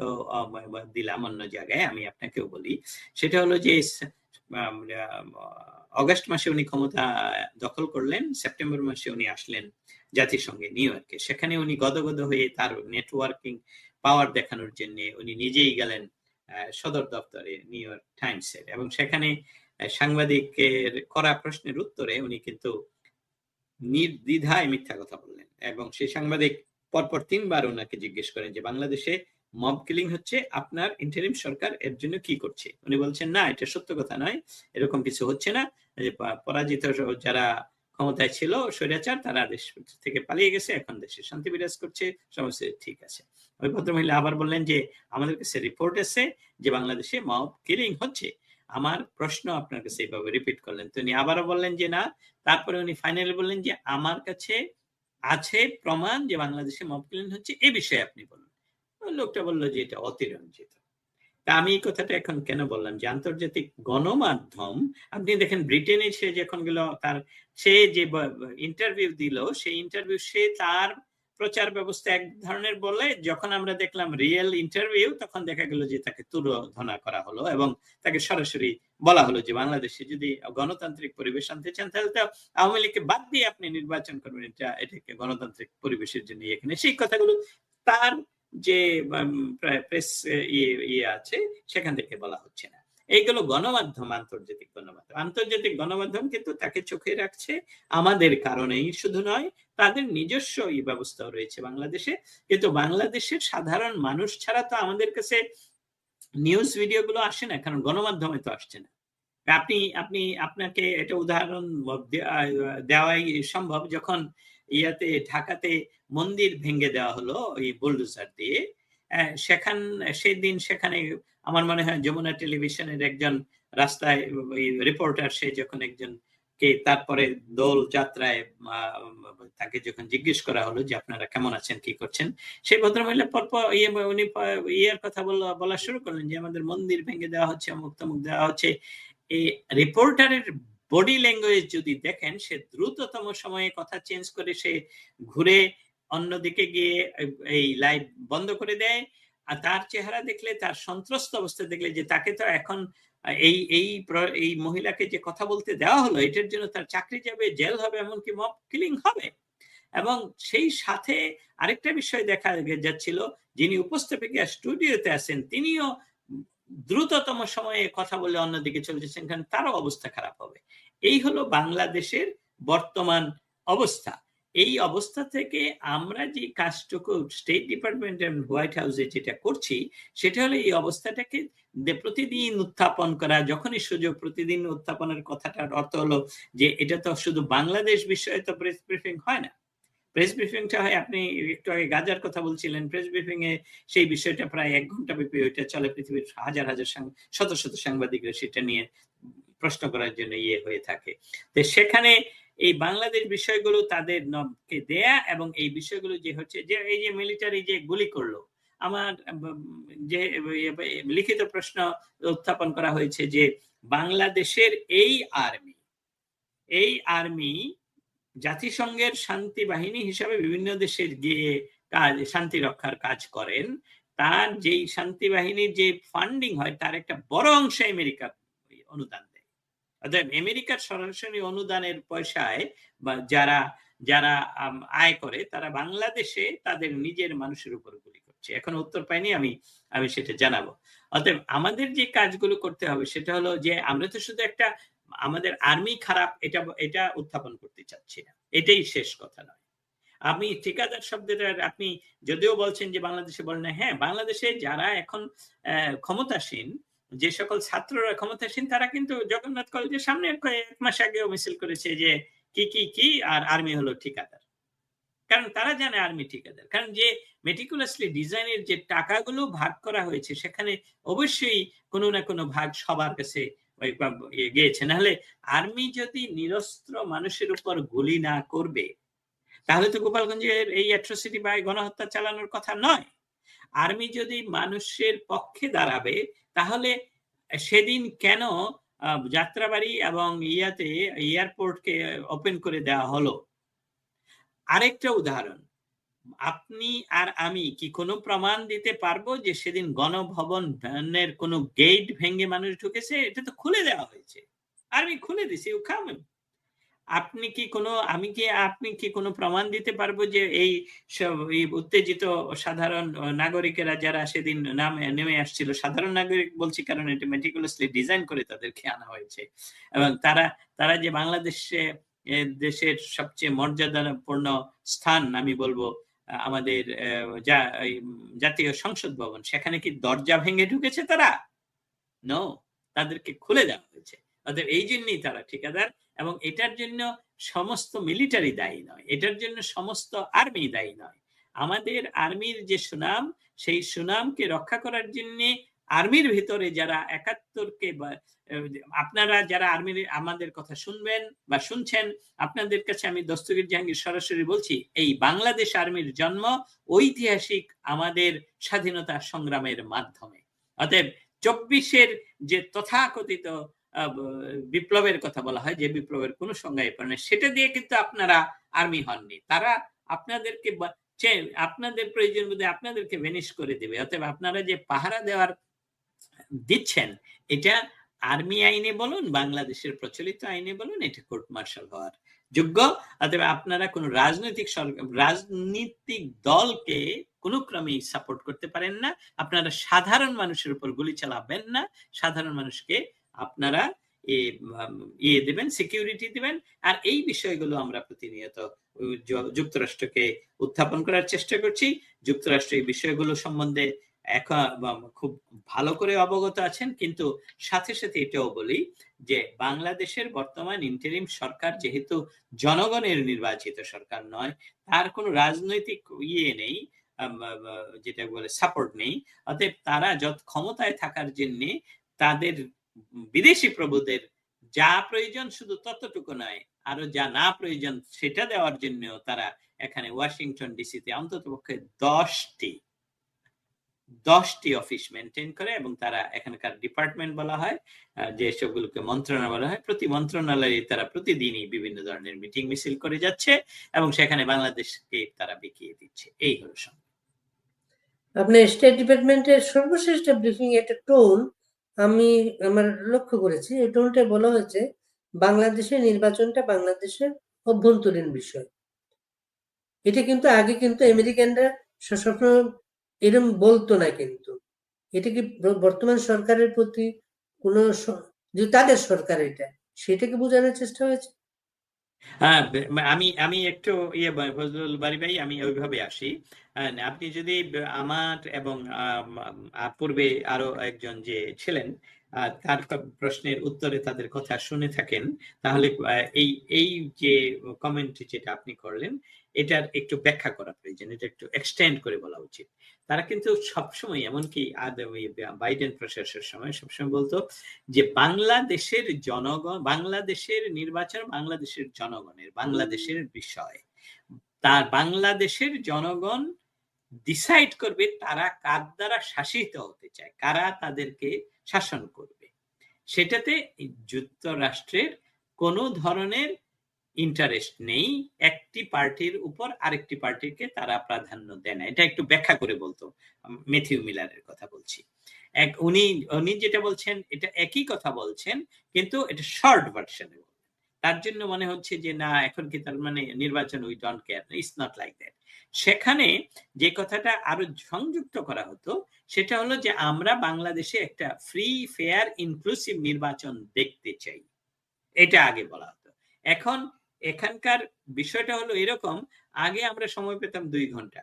Speaker 2: দিলাম অন্য জায়গায়, আমি আপনাকেও বলি, সেটা হলো যে অগাস্ট মাসে উনি ক্ষমতা দখল করলেন, সেপ্টেম্বর মাসে উনি আসলেন জাতিসংঘে নিউ ইয়র্কে। সেখানে উনি গদগদ হয়ে তার নেটওয়ার্কিং পাওয়ার দেখানোর জন্য উনি নিজেই গেলেন সদর দপ্তরে নিউ ইয়র্ক টাইমসের, এবং সেখানে সাংবাদিকের করা প্রশ্নের উত্তরে উনি কিন্তু নির্দ্বিধায় মিথ্যা কথা বললেন। এবং সেই সাংবাদিক পরপর 3 বার ওনাকে জিজ্ঞেস করেন যে বাংলাদেশে মব কিলিং হচ্ছে, আপনার ইন্টারিম সরকার এর জন্য কি করছে? উনি বলছেন না, এটা সত্য কথা নয়, এরকম কিছু হচ্ছে না, পরাজিত যারা ক্ষমতায় ছিল স্বৈরাচার, তারা দেশ থেকে পালিয়ে গেছে, এখন দেশে শান্তি বিরাজ করছে, সমস্ত ঠিক আছে। ওই ভদ্রমহিলা আবার বললেন যে আমাদের কাছে রিপোর্ট আছে যে বাংলাদেশে মব কিলিং হচ্ছে। আমার প্রশ্ন আপনার কাছে এইভাবে রিপিট করলেন, তো উনি আবারও বললেন যে না। তারপরে উনি ফাইনালি বললেন যে আমার কাছে আছে প্রমাণ যে বাংলাদেশে মব কিলিং হচ্ছে, এই বিষয়ে আপনি বলুন। লোকটা বললো যে এটা অতিরঞ্জিত। তা আমি এই কথাটা এখন কেন বললাম যে আন্তর্জাতিক গণমাধ্যম, আপনি দেখেন ব্রিটেনে সে যখন গেল, সে যে ইন্টারভিউ দিল, সেই ইন্টারভিউ সে তার প্রচার ব্যবস্থা এক ধরনের বলে, যখন আমরা দেখলাম রিয়েল ইন্টারভিউ তখন দেখা গেল যে তাকে তুলোধনা করা হলো এবং তাকে সরাসরি বলা হলো যে বাংলাদেশে যদি গণতান্ত্রিক পরিবেশ আনতে চান তাহলে তো আওয়ামী লীগকে বাদ দিয়ে আপনি নির্বাচন করবেন, এটাকে গণতান্ত্রিক পরিবেশের জন্য এখানে। সেই কথাগুলো তার যে প্রেস ইয়ে আছে সেখান থেকে বলা হচ্ছে না। এইগুলো গণমাধ্যম, আন্তর্জাতিক গণমাধ্যম কিন্তু তাকে চোখে রাখছে আমাদের কারণেই শুধু নয়, তাদের নিজস্ব ব্যবস্থাও রয়েছে বাংলাদেশে। কিন্তু বাংলাদেশের সাধারণ মানুষ ছাড়া তো আমাদের কাছে নিউজ ভিডিও গুলো আসে না, কারণ গণমাধ্যমে তো আসছে না। আপনাকে এটা উদাহরণ দেওয়াই সম্ভব, যখন ঢাকাতে মন্দির ভেঙে দেওয়া হলো ওই বুলডোজার দিয়ে, সেখানে আমার মনে হয় যমুনা টেলিভিশনের একজন রাস্তায় রিপোর্টার, সে যখন তারপরে দোল যাত্রায় তাকে যখন জিজ্ঞেস করা হলো যে আপনারা কেমন আছেন, কি করছেন, সেই ভদ্রমহিলা পরপর উনি ইয়ের কথা বলা শুরু করলেন যে আমাদের মন্দির ভেঙে দেওয়া হচ্ছে, অমুক তমুক দেওয়া হচ্ছে। এই রিপোর্টারের বডি ল্যাঙ্গুয়েজ যদি দেখেন, সে দ্রুততম সময়ে কথা চেঞ্জ করে সে ঘুরে অন্যদিকে গিয়ে এই লাইভ বন্ধ করে দেয়। আর তার চেহারা দেখলে, তার সন্ত্রস্ত অবস্থা দেখলে, যে তাকে তো এখন এই মহিলাকে যে কথা বলতে দেওয়া হলো এটার জন্য তার চাকরি যাবে, জেল হবে, এমনকি মব কিলিং হবে। এবং সেই সাথে আরেকটা বিষয় দেখা যাচ্ছিল, যিনি উপস্থাপিকা স্টুডিওতে আছেন তিনিও দ্রুততম সময়ে কথা বলে অন্যদিকে চলে যাচ্ছেন, কারণ তারও অবস্থা খারাপ হবে। এই হলো বাংলাদেশের বর্তমান অবস্থা। এই অবস্থা থেকে আমরা যে কাজটুকু স্টেট ডিপার্টমেন্ট এবং হোয়াইট হাউসে যেটা করছি, সেটা হলো এই অবস্থাটাকে প্রতিদিন উত্থাপন করা। যখনই সুযোগ প্রতিদিন উত্থাপনের কথাটার অর্থ হলো যে এটা তো শুধু বাংলাদেশ বিষয়ে তো প্রেস ব্রিফিং হয় না। প্রেস ব্রিফিংটা হয়, আপনি একটু আগে গাজার কথা বলছিলেন, প্রেস ব্রিফিং এ সেই বিষয়টা প্রায় ১ ঘন্টা ব্যাপী ওইটা চলে। পৃথিবীর হাজার, হাজার শত, শত সাংবাদিকরা সেটা নিয়ে প্রশ্ন করার জন্য হয়ে থাকে। তো সেখানে এই বাংলাদেশ বিষয়গুলো তাদের কে দেয়া এবং এই বিষয়গুলো যে হচ্ছে যে এই যে মিলিটারি যে গুলি করলো, আমার যে লিখিত প্রশ্ন উত্থাপন করা হয়েছে যে বাংলাদেশের এই আর্মি জাতিসংঘের শান্তি বাহিনী হিসাবে বিভিন্ন দেশে গিয়ে শান্তি রক্ষার কাজ করেন। তার যেই শান্তি বাহিনীর যে ফান্ডিং হয় তার একটা বড় অংশ আমেরিকা অনুদান দেয়। অর্থাৎ আমেরিকার সরাসরি অনুদানের পয়সায় বা যারা যারা আয় করে তারা বাংলাদেশে তাদের নিজের মানুষের উপর গুলি করছে। এখন উত্তর পাইনি, আমি সেটা জানাবো। অতএব আমাদের যে কাজগুলো করতে হবে সেটা হলো যে আমরা তো শুধু একটা আমাদের আর্মি খারাপ এটা উত্থাপন করতে চাচ্ছি না, এটাই শেষ কথা নয়। আমি ঠিকাদার শব্দটা আপনি যদিও বলছেন যে বাংলাদেশে বলেন না, হ্যাঁ বাংলাদেশে যারা এখন ক্ষমতাসীন, যে সকল ছাত্ররা ক্ষমতাসীন তারা কিন্তু জগন্নাথ কলেজের সামনে ১ মাস আগেও মিছিল করেছে যে কি আর আর্মি হলো ঠিকাদার। কারণ তারা জানে আর্মি ঠিকাদার। কারণ যে মেটিকুলাসলি ডিজাইনের যে টাকাগুলো ভাগ করা হয়েছে সেখানে অবশ্যই কোনো না কোনো ভাগ সবার কাছে গিয়েছে। নাহলে আর্মি যদি নিরস্ত্র মানুষের উপর গুলি না করবে তাহলে তো গোপালগঞ্জের এই অ্যাট্রোসিটি বা গণহত্যা চালানোর কথা নয়। আর্মি যদি মানুষের পক্ষে দাঁড়াবে তাহলে সেদিন কেন যাত্রাবাড়ি এবং এয়ারপোর্টকে ওপেন করে দেওয়া হলো? আরেকটা উদাহরণ, আপনি আর আমি কি কোনো প্রমাণ দিতে পারবো যে সেদিন গণভবনের কোনো গেট ভেঙে মানুষ ঢুকেছে? এটা তো খুলে দেওয়া হয়েছে, আর্মি খুলে দিছে। আপনি কি কোনো প্রমাণ দিতে পারবো যে এই উত্তেজিত সাধারণ নাগরিকেরা যারা সেদিন নেমে আসছিল, সাধারণ নাগরিক বলছি কারণ এটা মেটিকুলাসলি ডিজাইন করে তাদেরকে আনা হয়েছে, এবং তারা যে বাংলাদেশে দেশের সবচেয়ে মর্যাদাপূর্ণ স্থান আমি বলবো আমাদের জাতীয় সংসদ ভবন, সেখানে কি দরজা ভেঙে ঢুকেছে তারা? নো, তাদেরকে খুলে দেওয়া হয়েছে। অতএব এই জন্যই তারা ঠিকাদার, এবং এটার জন্য সমস্ত মিলিটারি দায়ী নয়, এটার জন্য সমস্ত আর্মি দায়ী নয়। আমাদের আর্মির যে সুনাম, সেই সুনামকে রক্ষা করার জন্য আর্মির ভিতরে যারা ৭১কে আপনারা যারা আর্মির আমাদের কথা শুনবেন বা শুনছেন, আপনাদের কাছে আমি দস্তগীর জাহাঙ্গীর সরাসরি বলছি, এই বাংলাদেশ আর্মির জন্ম ঐতিহাসিক আমাদের স্বাধীনতা সংগ্রামের মাধ্যমে। অতএব ২৪-এর যে তথাকথিত বিপ্লবের কথা বলা হয়, যে বিপ্লবের কোনো সংজ্ঞায় পড়ে না, সেটা দিয়ে কিন্তু আপনারা আর্মি হননি। তারা আপনাদেরকে আপনাদের প্রয়োজন বোধে আপনাদেরকে ভ্যানিশ করে দেবে। অতএব আপনারা যে পাহারা দিচ্ছেন, এটা আর্মি আইনে বলুন, বাংলাদেশের প্রচলিত আইনে বলুন, এটা কোর্ট মার্শাল হওয়ার যোগ্য। অতএব আপনারা কোন রাজনৈতিক দলকে কোনো ক্রমেই সাপোর্ট করতে পারেন না। আপনারা সাধারণ মানুষের উপর গুলি চালাবেন না। সাধারণ মানুষকে আপনারা দেবেন, সিকিউরিটি দিবেন। আর এই বিষয়গুলো আমরা প্রতিনিয়ত যুক্তরাষ্ট্রকে উত্থাপন করার চেষ্টা করছি। যুক্তরাষ্ট্র এই বিষয়গুলো সম্বন্ধে খুব ভালো করে অবগত আছেন, কিন্তু সাথে সাথে এটাও বলি যে বাংলাদেশের বর্তমান ইন্টারিম সরকার যেহেতু জনগণের নির্বাচিত সরকার নয়, তার কোনো রাজনৈতিক নেই, যেটা বলে সাপোর্ট নেই। অতএব তারা ক্ষমতায় থাকার জন্য তাদের বিদেশি প্রভুদের যা প্রয়োজন শুধু ততটুকু নয়, আরো যা না প্রয়োজন সেটা দেওয়ার জন্য তারা এখানে ওয়াশিংটন ডিসিতে অন্ততপক্ষে 10টি অফিস মেনটেন করে, এবং তারা এখানকার ডিপার্টমেন্ট বলা হয়, যে সবগুলোকে মন্ত্রণালয় বলা হয়। প্রতি মন্ত্রণালয়ে তারা প্রতিদিনই বিভিন্ন ধরনের মিটিং মিছিল করে যাচ্ছে এবং সেখানে বাংলাদেশকে তারা বিকিয়ে দিচ্ছে। এই হলো সংবাদ।
Speaker 1: আপনার স্টেট ডিপার্টমেন্টের সর্বশেষ ব্রিফিং একটা টোন আমি আমার লক্ষ্য করেছি। এই টোনটা বলা হয়েছে বাংলাদেশের নির্বাচনটা বাংলাদেশের অভ্যন্তরীণ বিষয়। এটা কিন্তু আগে কিন্তু আমেরিকানরা সবসময় এরকম বলতো না, কিন্তু এটা কি বর্তমান সরকারের প্রতি কোন যে তাদের সরকার এটা, সেটাকে বোঝানোর চেষ্টা হয়েছে?
Speaker 2: হ্যাঁ, আমি আমি একটু ফজলুল বারী ভাই, আমি ওইভাবে আসি। আপনি যদি আমার এবং পূর্বে আরো একজন যে ছিলেন তার প্রশ্নের উত্তরে তাদের কথা শুনে থাকেন, তাহলে এই এই যে কমেন্ট যেটা আপনি করলেন এটার একটু ব্যাখ্যা করা প্রয়োজন, এটা একটু এক্সটেন্ড করে বলা উচিত। তারা কিন্তু সবসময়, এমনকি বাইডেন প্রশাসনের সময় সবসময় বলতো যে বাংলাদেশের জনগণ, বাংলাদেশের নির্বাচন বাংলাদেশের জনগণের, বাংলাদেশের বিষয়। তার বাংলাদেশের জনগণ ডিসাইড করবে তারা কার দ্বারা শাসিত হতে চায়, কারা তাদেরকে শাসন করবে। সেটাতে যুক্তরাষ্ট্রের কোনো ধরনের ইন্টারেস্ট নেই। একটি পার্টির উপর আরেকটি পার্টিকে তারা প্রাধান্য দেয় না। এটা একটু ব্যাখ্যা করে বলতো, ম্যাথিউ মিলারের কথা বলছি। উনি উনি যেটা বলছেন এটা একই কথা বলছেন, কিন্তু এটা শর্ট ভার্সনে। তার জন্য মনে হচ্ছে যে না, এখন কি তার মানে নির্বাচন we don't care. It's not like that. সেখানে যে কথাটা আরো সংযুক্ত করা হতো সেটা হলো যে আমরা বাংলাদেশে একটা ফ্রি, ফেয়ার, ইনক্লুসিভ নির্বাচন দেখতে চাই, এটা আগে বলা হতো। এখন এখানকার বিষয়টা হলো এরকম, আগে আমরা সময় পেতাম 2 ঘন্টা,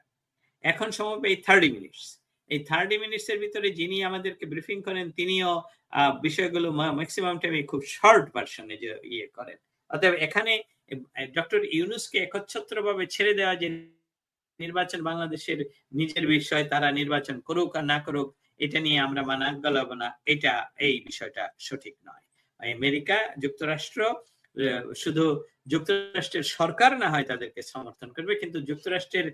Speaker 2: এখন সময় পাই 30 মিনিটস। এই 30 মিনিটস এর ভিতরে যিনি আমাদেরকে ব্রিফিং করেন তিনিও বিষয়গুলো ম্যাক্সিমাম টাইমে খুব শর্ট ভার্সনে যে করেন। অতএব এখানে ডক্টর ইউনূসকে একচ্ছত্রভাবে ছেড়ে দেওয়া যে নির্বাচন বাংলাদেশের নিজের বিষয়, তারা নির্বাচন করুক আর না করুক এটা নিয়ে আমরা নাক গলাবো না, এটা এই বিষয়টা সঠিক নয়। আমেরিকা যুক্তরাষ্ট্র শুধু যুক্তরাষ্ট্রের সরকার না হয় তাদেরকে সমর্থন করবে, কিন্তু যুক্তরাষ্ট্রের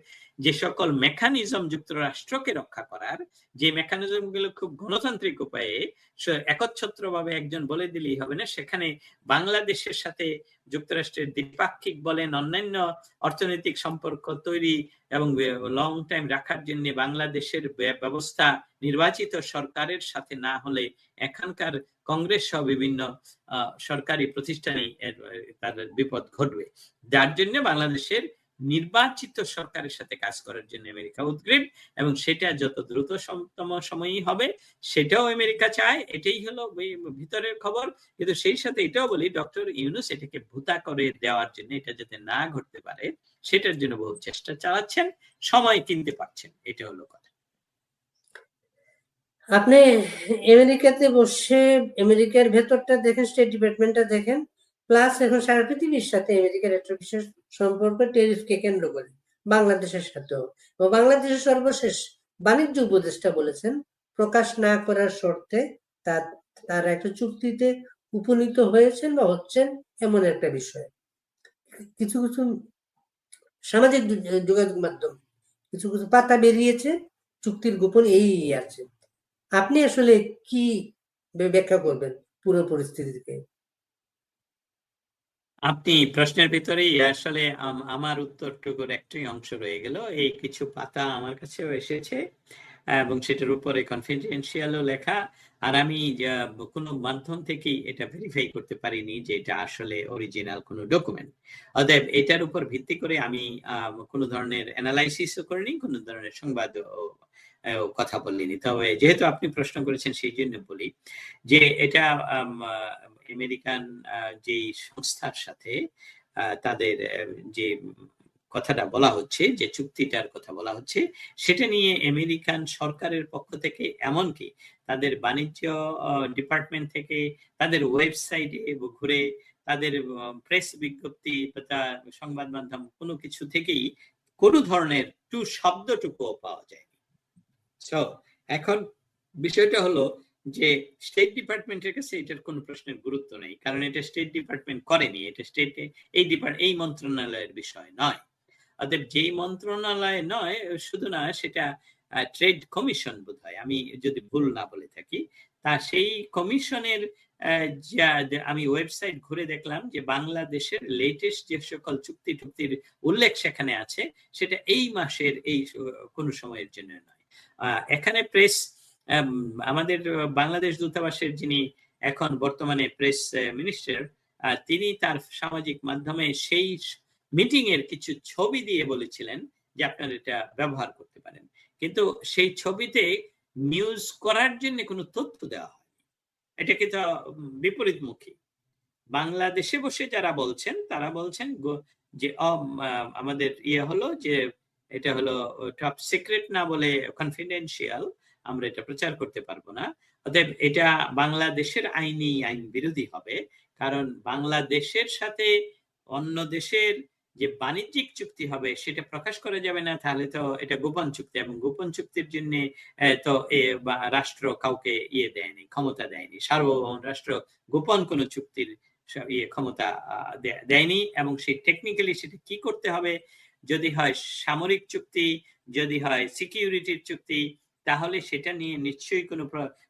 Speaker 2: যে সকল মেকানিজম যুক্তরাষ্ট্রকে রক্ষা করার, যে মেকানিজম গুলো খুব গণতান্ত্রিক উপায়ে একচ্ছত্রভাবে একজন বলে দিলেই হবে না, সেখানে বাংলাদেশের সাথে যুক্তরাষ্ট্রের দ্বিপাক্ষিক বলেন অন্যান্য অর্থনৈতিক সম্পর্ক তৈরি এবং লং টাইম রাখার জন্য বাংলাদেশের ব্যবস্থা নির্বাচিত সরকারের সাথে না হলে এখানকার কংগ্রেস সহ বিভিন্ন সরকারি প্রতিষ্ঠানে তার বিপদ ঘটবে। যার জন্য বাংলাদেশের নির্বাচিত সরকারের সাথে কাজ করার জন্য আমেরিকা উদ্গ্রীব, এবং সেটা যত দ্রুততম সময়ই হবে সেটাও আমেরিকা চায়। এটাই হলো ভিতরের খবর। কিন্তু সেই সাথে এটাও বলি, ডক্টর ইউনূস এটাকে ভুতা করে দেওয়ার জন্য, এটা যাতে না ঘটতে পারে সেটার জন্য বহু চেষ্টা চালাচ্ছেন, সময় কিনতে পারছেন, এটা হলো কথা।
Speaker 1: আপনি আমেরিকাতে বসে আমেরিকার ভেতরটা দেখেন, স্টেট ডিপার্টমেন্টটা দেখেন, প্লাস এখন সারা পৃথিবীর সাথে আমেরিকার একটা বিশেষ সম্পর্ক টেরিফকে কেন্দ্র করে, বাংলাদেশের সাথেও। এবং বাংলাদেশের সর্বশেষ বাণিজ্য উপদেষ্টা বলেছেন প্রকাশ না করার শর্তে তার একটা চুক্তিতে উপনীত হয়েছেন বা হচ্ছেন, এমন একটা বিষয়। কিছু কিছু সামাজিক যোগাযোগ মাধ্যম, কিছু কিছু পাতা বেরিয়েছে, চুক্তির গোপন এই আছে। আপনি আসলে কি ব্যাখ্যা করবেন পুরো পরিস্থিতিকে?
Speaker 2: আপনি প্রশ্নের ভিতরেই আসলে আমার উত্তরটুকুর একটাই অংশ রয়ে গেল। এই কিছু পাতা আমার কাছেও এসেছে এবং সেটার উপরে কনফিডেন্সিয়ালও লেখা, আর আমি কোনো মাধ্যম থেকেই এটা ভেরিফাই করতে পারিনি যে এটা আসলে অরিজিনাল কোনো ডকুমেন্ট। অতএব এটার উপর ভিত্তি করে আমি কোনো ধরনের অ্যানালাইসিসও করিনি, কোনো ধরনের সংবাদ কথা বলিনি। তবে যেহেতু আপনি প্রশ্ন করেছেন সেই জন্য বলি যে এটা আমেরিকান যেই সংস্থার সাথে তাদের যে কথাটা বলা হচ্ছে, যে চুক্তিটার কথা বলা হচ্ছে, সেটা নিয়ে আমেরিকান সরকারের পক্ষ থেকে, এমনকি তাদের বাণিজ্য ডিপার্টমেন্ট থেকে, তাদের ওয়েবসাইটে ঘুরে, তাদের প্রেস বিজ্ঞপ্তি, সংবাদ মাধ্যম, কোনো কিছু থেকেই কোনো ধরনের শব্দটুকুও পাওয়া যায়নি। সো এখন বিষয়টা হলো যে স্টেট ডিপার্টমেন্টের কাছে এটার কোনো প্রশ্নের গুরুত্ব নেই, কারণ এটা স্টেট ডিপার্টমেন্ট করেনি, এটা স্টেটে এই মন্ত্রণালয়ের বিষয় নয়। অতএব যেই মন্ত্রণালয় নয়, শুধু না, সেটা ট্রেড কমিশন বোধহয়, আমি যদি ভুল না বলে থাকি, তা সেই কমিশনের আমি ওয়েবসাইট ঘুরে দেখলাম যে বাংলাদেশের লেটেস্ট যে সকল চুক্তির উল্লেখ সেখানে আছে, সেটা এই মাসের এই কোন সময়ের জন্য নয়। এখানে প্রেস, আমাদের বাংলাদেশ দূতাবাসের যিনি এখন বর্তমানে প্রেস মিনিস্টার, তিনি তার সামাজিক মাধ্যমে সেই মিটিং এর কিছু ছবি দিয়ে বলেছিলেন যে আপনারা এটা ব্যবহার করতে পারেন, কিন্তু সেই ছবিতে নিউজ করার জন্য কোনো তথ্য দেওয়া হয়, এটা কিন্তু বিপরীতমুখী। বাংলাদেশে বসে যারা বলছেন তারা বলছেন যে আমাদের ইয়ে হলো যে এটা হলো টপ সিক্রেট না বলে কনফিডেন্সিয়াল, আমরা এটা প্রচার করতে পারবো না। অতএব এটা বাংলাদেশের আইন বিরোধী হবে, কারণ বাংলাদেশের সাথে অন্য দেশের যে বাণিজ্যিক চুক্তি হবে সেটা প্রকাশ করা যাবে না, তাহলে তো এটা গোপন চুক্তি, এবং গোপন চুক্তির জন্য তো রাষ্ট্র কাউকে ইয়ে দেয়নি, ক্ষমতা দেয়নি, সার্বভৌম রাষ্ট্র গোপন কোন চুক্তির ক্ষমতা দেয়নি। এবং সেই টেকনিক্যালি সেটা কি করতে হবে, যদি হয় সামরিক চুক্তি, যদি হয় সিকিউরিটির চুক্তি, তাহলে সেটা নিয়ে নিশ্চয়ই কোনো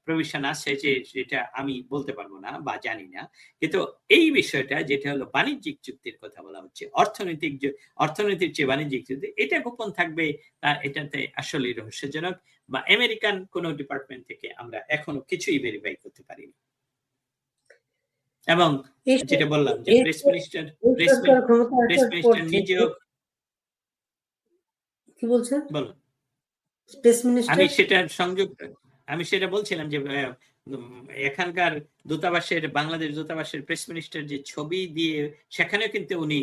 Speaker 2: প্রভিশন আছে যে সেটা আমি বলতে পারবো না বা জানি না। কিন্তু এই বিষয়টা যেটা হলো বাণিজ্যিক চুক্তির কথা বলা হচ্ছে, অর্থনীতির যে বাণিজ্যিক চুক্তি, এটা গোপন থাকবে, এটাতে আসলে রহস্যজনক, বা আমেরিকান কোন ডিপার্টমেন্ট থেকে আমরা এখনো কিছুই ভেরিফাই করতে পারিনি। এবং যেটা বললাম যে প্রেস মিনিস্টার নিজেও
Speaker 1: কি বলছেন,
Speaker 2: বলুন।
Speaker 1: স্পেস মিনিস্টার,
Speaker 2: আমি সেটা বলছিলাম যে এখানকার দূতাবাসের, বাংলাদেশ দূতাবাসের প্রেস মিনিস্টার যে ছবি দিয়ে, সেখানেও কিন্তু উনি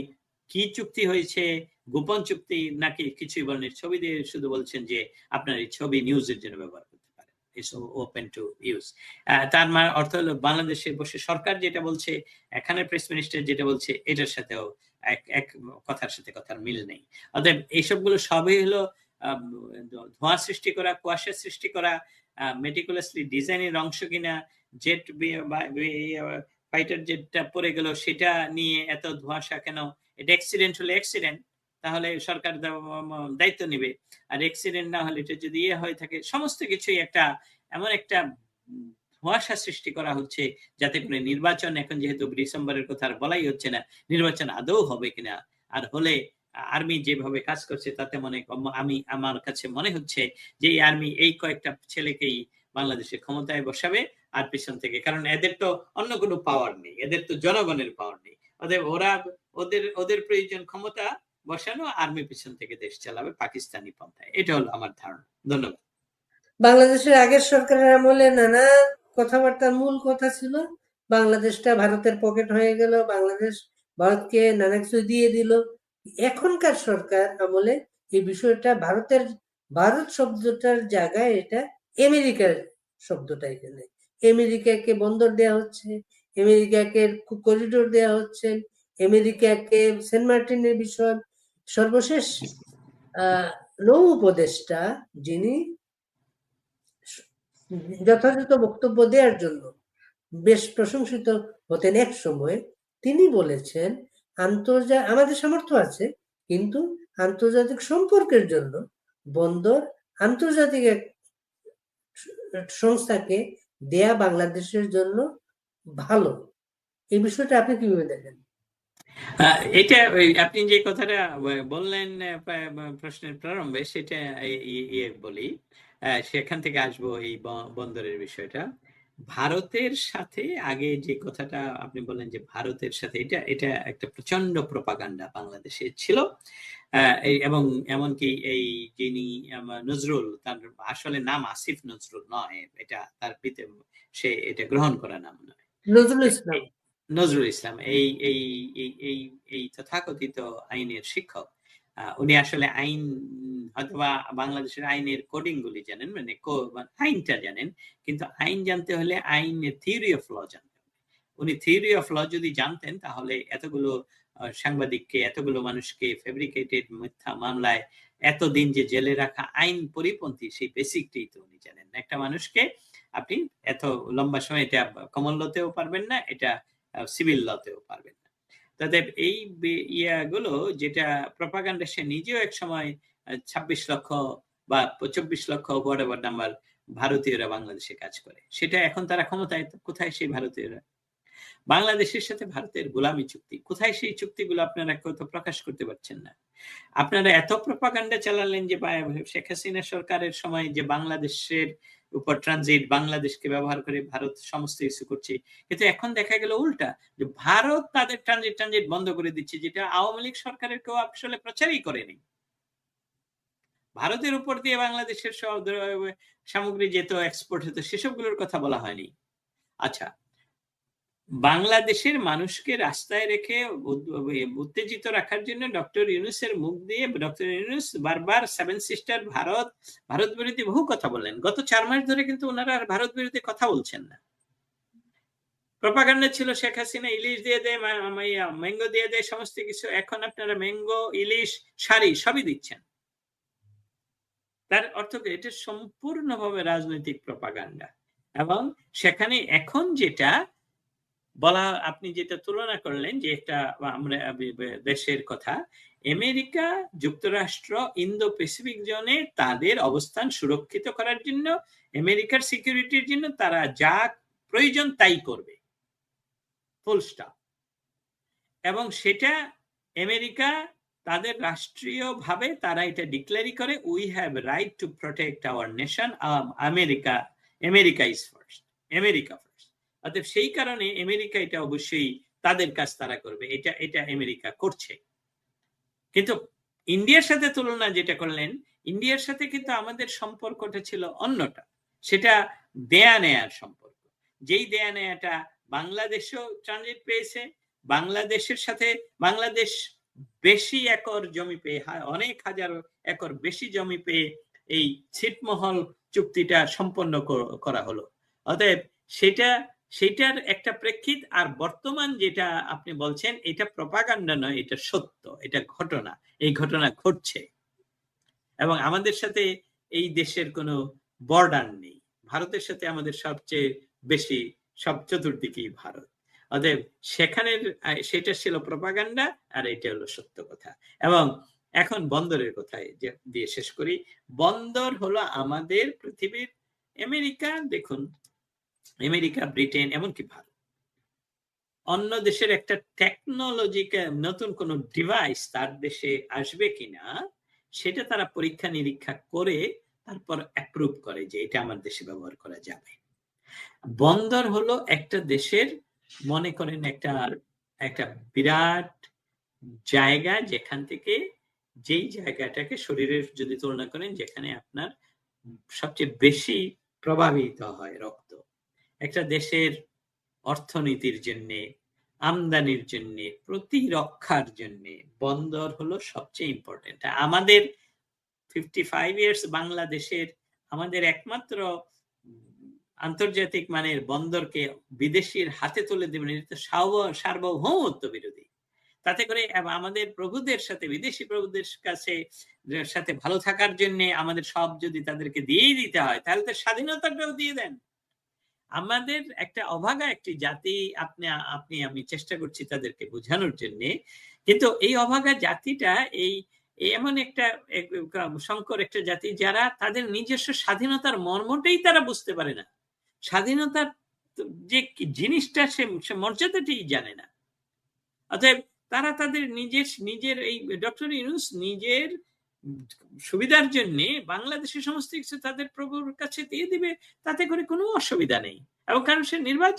Speaker 2: কি চুক্তি হয়েছে, গোপন চুক্তি নাকি কিছুই বলেন, ছবি দিয়ে শুধু বলছেন যে আপনার এই ছবি নিউজের জন্য ব্যবহার করতে পারেন, ইটস ওপেন টু ইউজ। তার মানে অর্থ হলো বাংলাদেশে বসে সরকার যেটা বলছে, এখানে প্রেস মিনিস্টার যেটা বলছে, এটার সাথেও এক কথার সাথে কথার মিল নেই। অতএব এইসবগুলো সবই হলো ধোঁয়া সৃষ্টি করা, কুয়াশা সৃষ্টি করা, মেটিকুলাসলি ডিজাইনের অংশ কিনা। জেট ফাইটার জেটটা পড়ে গেল, সেটা নিয়ে এত ধোঁয়াশা কেন? এটা অ্যাক্সিডেন্ট হলে অ্যাক্সিডেন্ট, তাহলে সরকার দায়িত্ব নেবে। আর অ্যাক্সিডেন্ট না হলে, এটা যদি ইয়ে হয়ে থাকে, সমস্ত কিছুই একটা এমন একটা ধোঁয়াশা সৃষ্টি করা হচ্ছে, যাতে করে নির্বাচন, এখন যেহেতু ডিসেম্বরের কথা আর বলাই হচ্ছে না, নির্বাচন আদৌ হবে কিনা, আর হলে আর্মি যেভাবে কাজ করছে তাতে আমার কাছে মনে হচ্ছে যে এই আর্মি এই কয়েকটা ছেলেকেই বাংলাদেশে ক্ষমতায় বসাবে, আর পিছন থেকে, কারণ এদের তো অন্য কোনো পাওয়ার নেই, এদের তো জনগণের পাওয়ার নেই। ওদের প্রয়োজন ক্ষমতা বসানো, আর্মি পিছন থেকে দেশ চালাবে পাকিস্তানি পন্থায়। এটা হলো আমার ধারণা। ধন্যবাদ।
Speaker 1: বাংলাদেশের আগের সরকারের আমলে নানা কথাবার্তার মূল কথা ছিল বাংলাদেশটা ভারতের পকেট হয়ে গেল, বাংলাদেশ ভারতকে নানা কিছু দিয়ে দিল। এখনকার সরকার আমলে এই বিষয়টা ভারত শব্দটার জায়গায় এটা আমেরিকার শব্দটা এখানে। আমেরিকাকে বন্দর দেওয়া হচ্ছে, আমেরিকাকে করিডোর দেওয়া হচ্ছে, আমেরিকাকে সেন্ট মার্টিনের বিষয়। সর্বশেষ নৌ উপদেষ্টা, যিনি যথাযথ বক্তব্য দেওয়ার জন্য বেশ প্রশংসিত হতেন এক সময়, তিনি বলেছেন আমাদের সামর্থ্য আছে, কিন্তু আন্তর্জাতিক সম্পর্কের জন্য বন্দর আন্তর্জাতিক এক সংস্থাকে দেয়া বাংলাদেশের জন্য ভালো। এই বিষয়টা আপনি কিভাবে দেখেন?
Speaker 2: এটা আপনি যে কথাটা বললেন প্রশ্নের প্রারম্ভে, সেটা বলি, সেখান থেকে আসবো এই বন্দরের বিষয়টা। ভারতের সাথে আগে যে কথাটা আপনি বললেন যে ভারতের সাথে, এটা একটা প্রচন্ড প্রপাগান্ডা বাংলাদেশে ছিল। এবং এমনকি এই যিনি নজরুল, তার আসলে নাম আসিফ নজরুল নয়, এটা তার পিতা, সে এটা গ্রহণ করা নাম নয়, নজরুল ইসলাম। এই তথাকথিত আইনের শিক্ষক, উনি আসলে আইন, অথবা বাংলাদেশের আইনের কোডিং গুলি জানেন, মানে আইনটা জানেন, কিন্তু আইন জানতে হলে আইনের থিওরি অফ ল জানতে হবে। উনি থিওরি অফ ল যদি জানতেন, তাহলে এতগুলো সাংবাদিককে, এতগুলো মানুষকে ফেব্রিকেটেড মিথ্যা মামলায় এতদিন যে জেলে রাখা আইন পরিপন্থী, সেই বেসিকটাই তো উনি জানেন। একটা মানুষকে আপনি এত লম্বা সময়, এটা কমন লতেও পারবেন না, এটা সিভিল লতেও পারবেন না। তাতে এই ইয়াগুলো, যেটা প্রপাগান্ডা, সে নিজেও এক সময় 26 লক্ষ বা 24 লক্ষ হোয়াটএভার নাম্বার ভারতীয়রা বাংলাদেশে কাজ করে, সেটা এখন তারা ক্ষমতায়, কোথায় সেই ভারতীয়রা? বাংলাদেশের সাথে ভারতের গোলামী চুক্তি, কোথায় সেই চুক্তিগুলো? আপনারা তো প্রকাশ করতে পারছেন না। আপনারা এত প্রপাগান্ডা চালালেন যে শেখ হাসিনা সরকারের সময়, যে বাংলাদেশের উপর ট্রানজিট, বাংলাদেশকে ব্যবহার করে ভারত সমস্ত কিছু করছে, কিন্তু এখন দেখা গেল উল্টা, যে ভারত তাদের ট্রানজিট বন্ধ করে দিচ্ছে, যেটা আওয়ামী লীগ সরকারের কেউ আসলে প্রচারই করেনি। ভারতের উপর দিয়ে বাংলাদেশের সব সামগ্রী যেত, এক্সপোর্ট হতো, সেসবগুলোর কথা বলা হয়নি। আচ্ছা, বাংলাদেশের মানুষকে রাস্তায় রেখে উত্তেজিত রাখার জন্য ডক্টর ইউনূসের মুখ দিয়ে ডক্টর ইউনূস বারবার সেভেন সিস্টার, ভারত বিরোধী বহু কথা বললেন। গত 4 মাস ধরে কিন্তু ওনারা আর ভারত বিরোধী কথা বলছেন না। প্রপাগান্ডা ছিল শেখ হাসিনা ইলিশ দিয়ে দেয়, ম্যাঙ্গো দিয়ে দেয়, সমস্ত কিছু। এখন আপনারা ম্যাঙ্গো, ইলিশ, শাড়ি সবই দিচ্ছেন। তার অর্থ কি? এটা সম্পূর্ণভাবে রাজনৈতিক প্রপাগান্ডা। এবং সেখানে এখন যেটা বলা, আপনি যেটা তুলনা করলেন যে একটা আমরা দেশের কথা, আমেরিকা যুক্তরাষ্ট্র ইন্দো প্যাসিফিক জোনে তাদের অবস্থান সুরক্ষিত করার জন্য, আমেরিকার সিকিউরিটির জন্য তারা যা প্রয়োজন তাই করবে, ফুল স্টপ। এবং সেটা আমেরিকা তাদের রাষ্ট্রীয়ভাবে তারা এটা ডিক্লেয়ারি করে, we have right to protect our nation, America is first, America first. অতএব সেই কারণে আমেরিকা এটা অবশ্যই তাদের কাজ তারা করবে, এটা আমেরিকা করছে। কিন্তু ইন্ডিয়ার সাথে তুলনা যেটা করলেন, ইন্ডিয়ার সাথে কিন্তু আমাদের সম্পর্কটা ছিল অন্যটা, সেটা দেয়া নেয়ার সম্পর্ক। যেই দেয়া নেয়াটা বাংলাদেশও ট্রানজিট পেয়েছে, বাংলাদেশের সাথে বাংলাদেশ বেশি একর জমি পেয়ে, অনেক হাজার একর বেশি জমি পেয়ে এই ছিটমহল চুক্তিটা সম্পন্ন করা হলো। অতএব সেটার একটা প্রেক্ষিত। আর বর্তমান যেটা আপনি বলছেন, এটা প্রপাগান্ডা নয়, এটা সত্য, এটা ঘটনা, এই ঘটনা ঘটছে। এবং আমাদের সাথে এই দেশের কোনো বর্ডার নেই, ভারতের সাথে আমাদের সবচেয়ে বেশি, সব চতুর্দিকেই ভারত। অতএব সেখানের সেটা ছিল প্রপাগান্ডা, আর এটা হলো সত্য কথা। এবং এখন বন্দরের কথায় দিয়ে শেষ করি। বন্দর হলো আমাদের পৃথিবীর, আমেরিকা দেখুন, আমেরিকা, ব্রিটেন, এমনকি ভারত, অন্য দেশের একটা টেকনোলজিকে, নতুন কোন ডিভাইস তার দেশে আসবে কিনা সেটা তারা পরীক্ষা নিরীক্ষা করে তারপর অ্যাপ্রুভ করে যে এটা আমার দেশে ব্যবহার করা যাবে। বন্দর হলো একটা দেশের, মনে করেন একটা বিরাট জায়গা, যেখান থেকে, যেই জায়গাটাকে শরীরের যদি তুলনা করেন, যেখানে আপনার সবচেয়ে বেশি প্রভাবিত হয় রক্ত, একটা দেশের অর্থনীতির জন্য, আমদানির জন্য, প্রতিরক্ষার জন্য বন্দর হলো সবচেয়ে ইম্পর্টেন্ট। আমাদের 55 ইয়ার্স বাংলাদেশের, আমাদের একমাত্র আন্তর্জাতিক মানের বন্দরকে বিদেশির হাতে তুলে দেবেন, এটা সার্বভৌমত্ব বিরোধী। তাতে করে আমাদের প্রভুদের সাথে, বিদেশি প্রভুদের সাথে ভালো থাকার জন্য আমাদের সব যদি তাদেরকে দিয়েই দিতে হয়, তাহলে তো স্বাধীনতাটাও দিয়ে দেন। আমাদের একটা অভাগা একটি জাতি, আমি চেষ্টা করছি তাদেরকে বোঝানোর জন্য। কিন্তু এই অভাগা জাতিটা এই এমন একটা সংকর একটা জাতি, যারা তাদের নিজস্ব স্বাধীনতার মর্মটাই তারা বুঝতে পারে না। স্বাধীনতার যে জিনিসটা সে মর্যাদাটাই জানে না। অতএব তারা তাদের নিজের এই ডক্টর ইউনূস নিজের সুবিধার জন্য বাংলাদেশের সমস্ত কিছু তাদের প্রভুর কাছে দিয়ে দিবে, তাতে করে কোনো অসুবিধা নেই। এবং কারণ সে নির্বাচন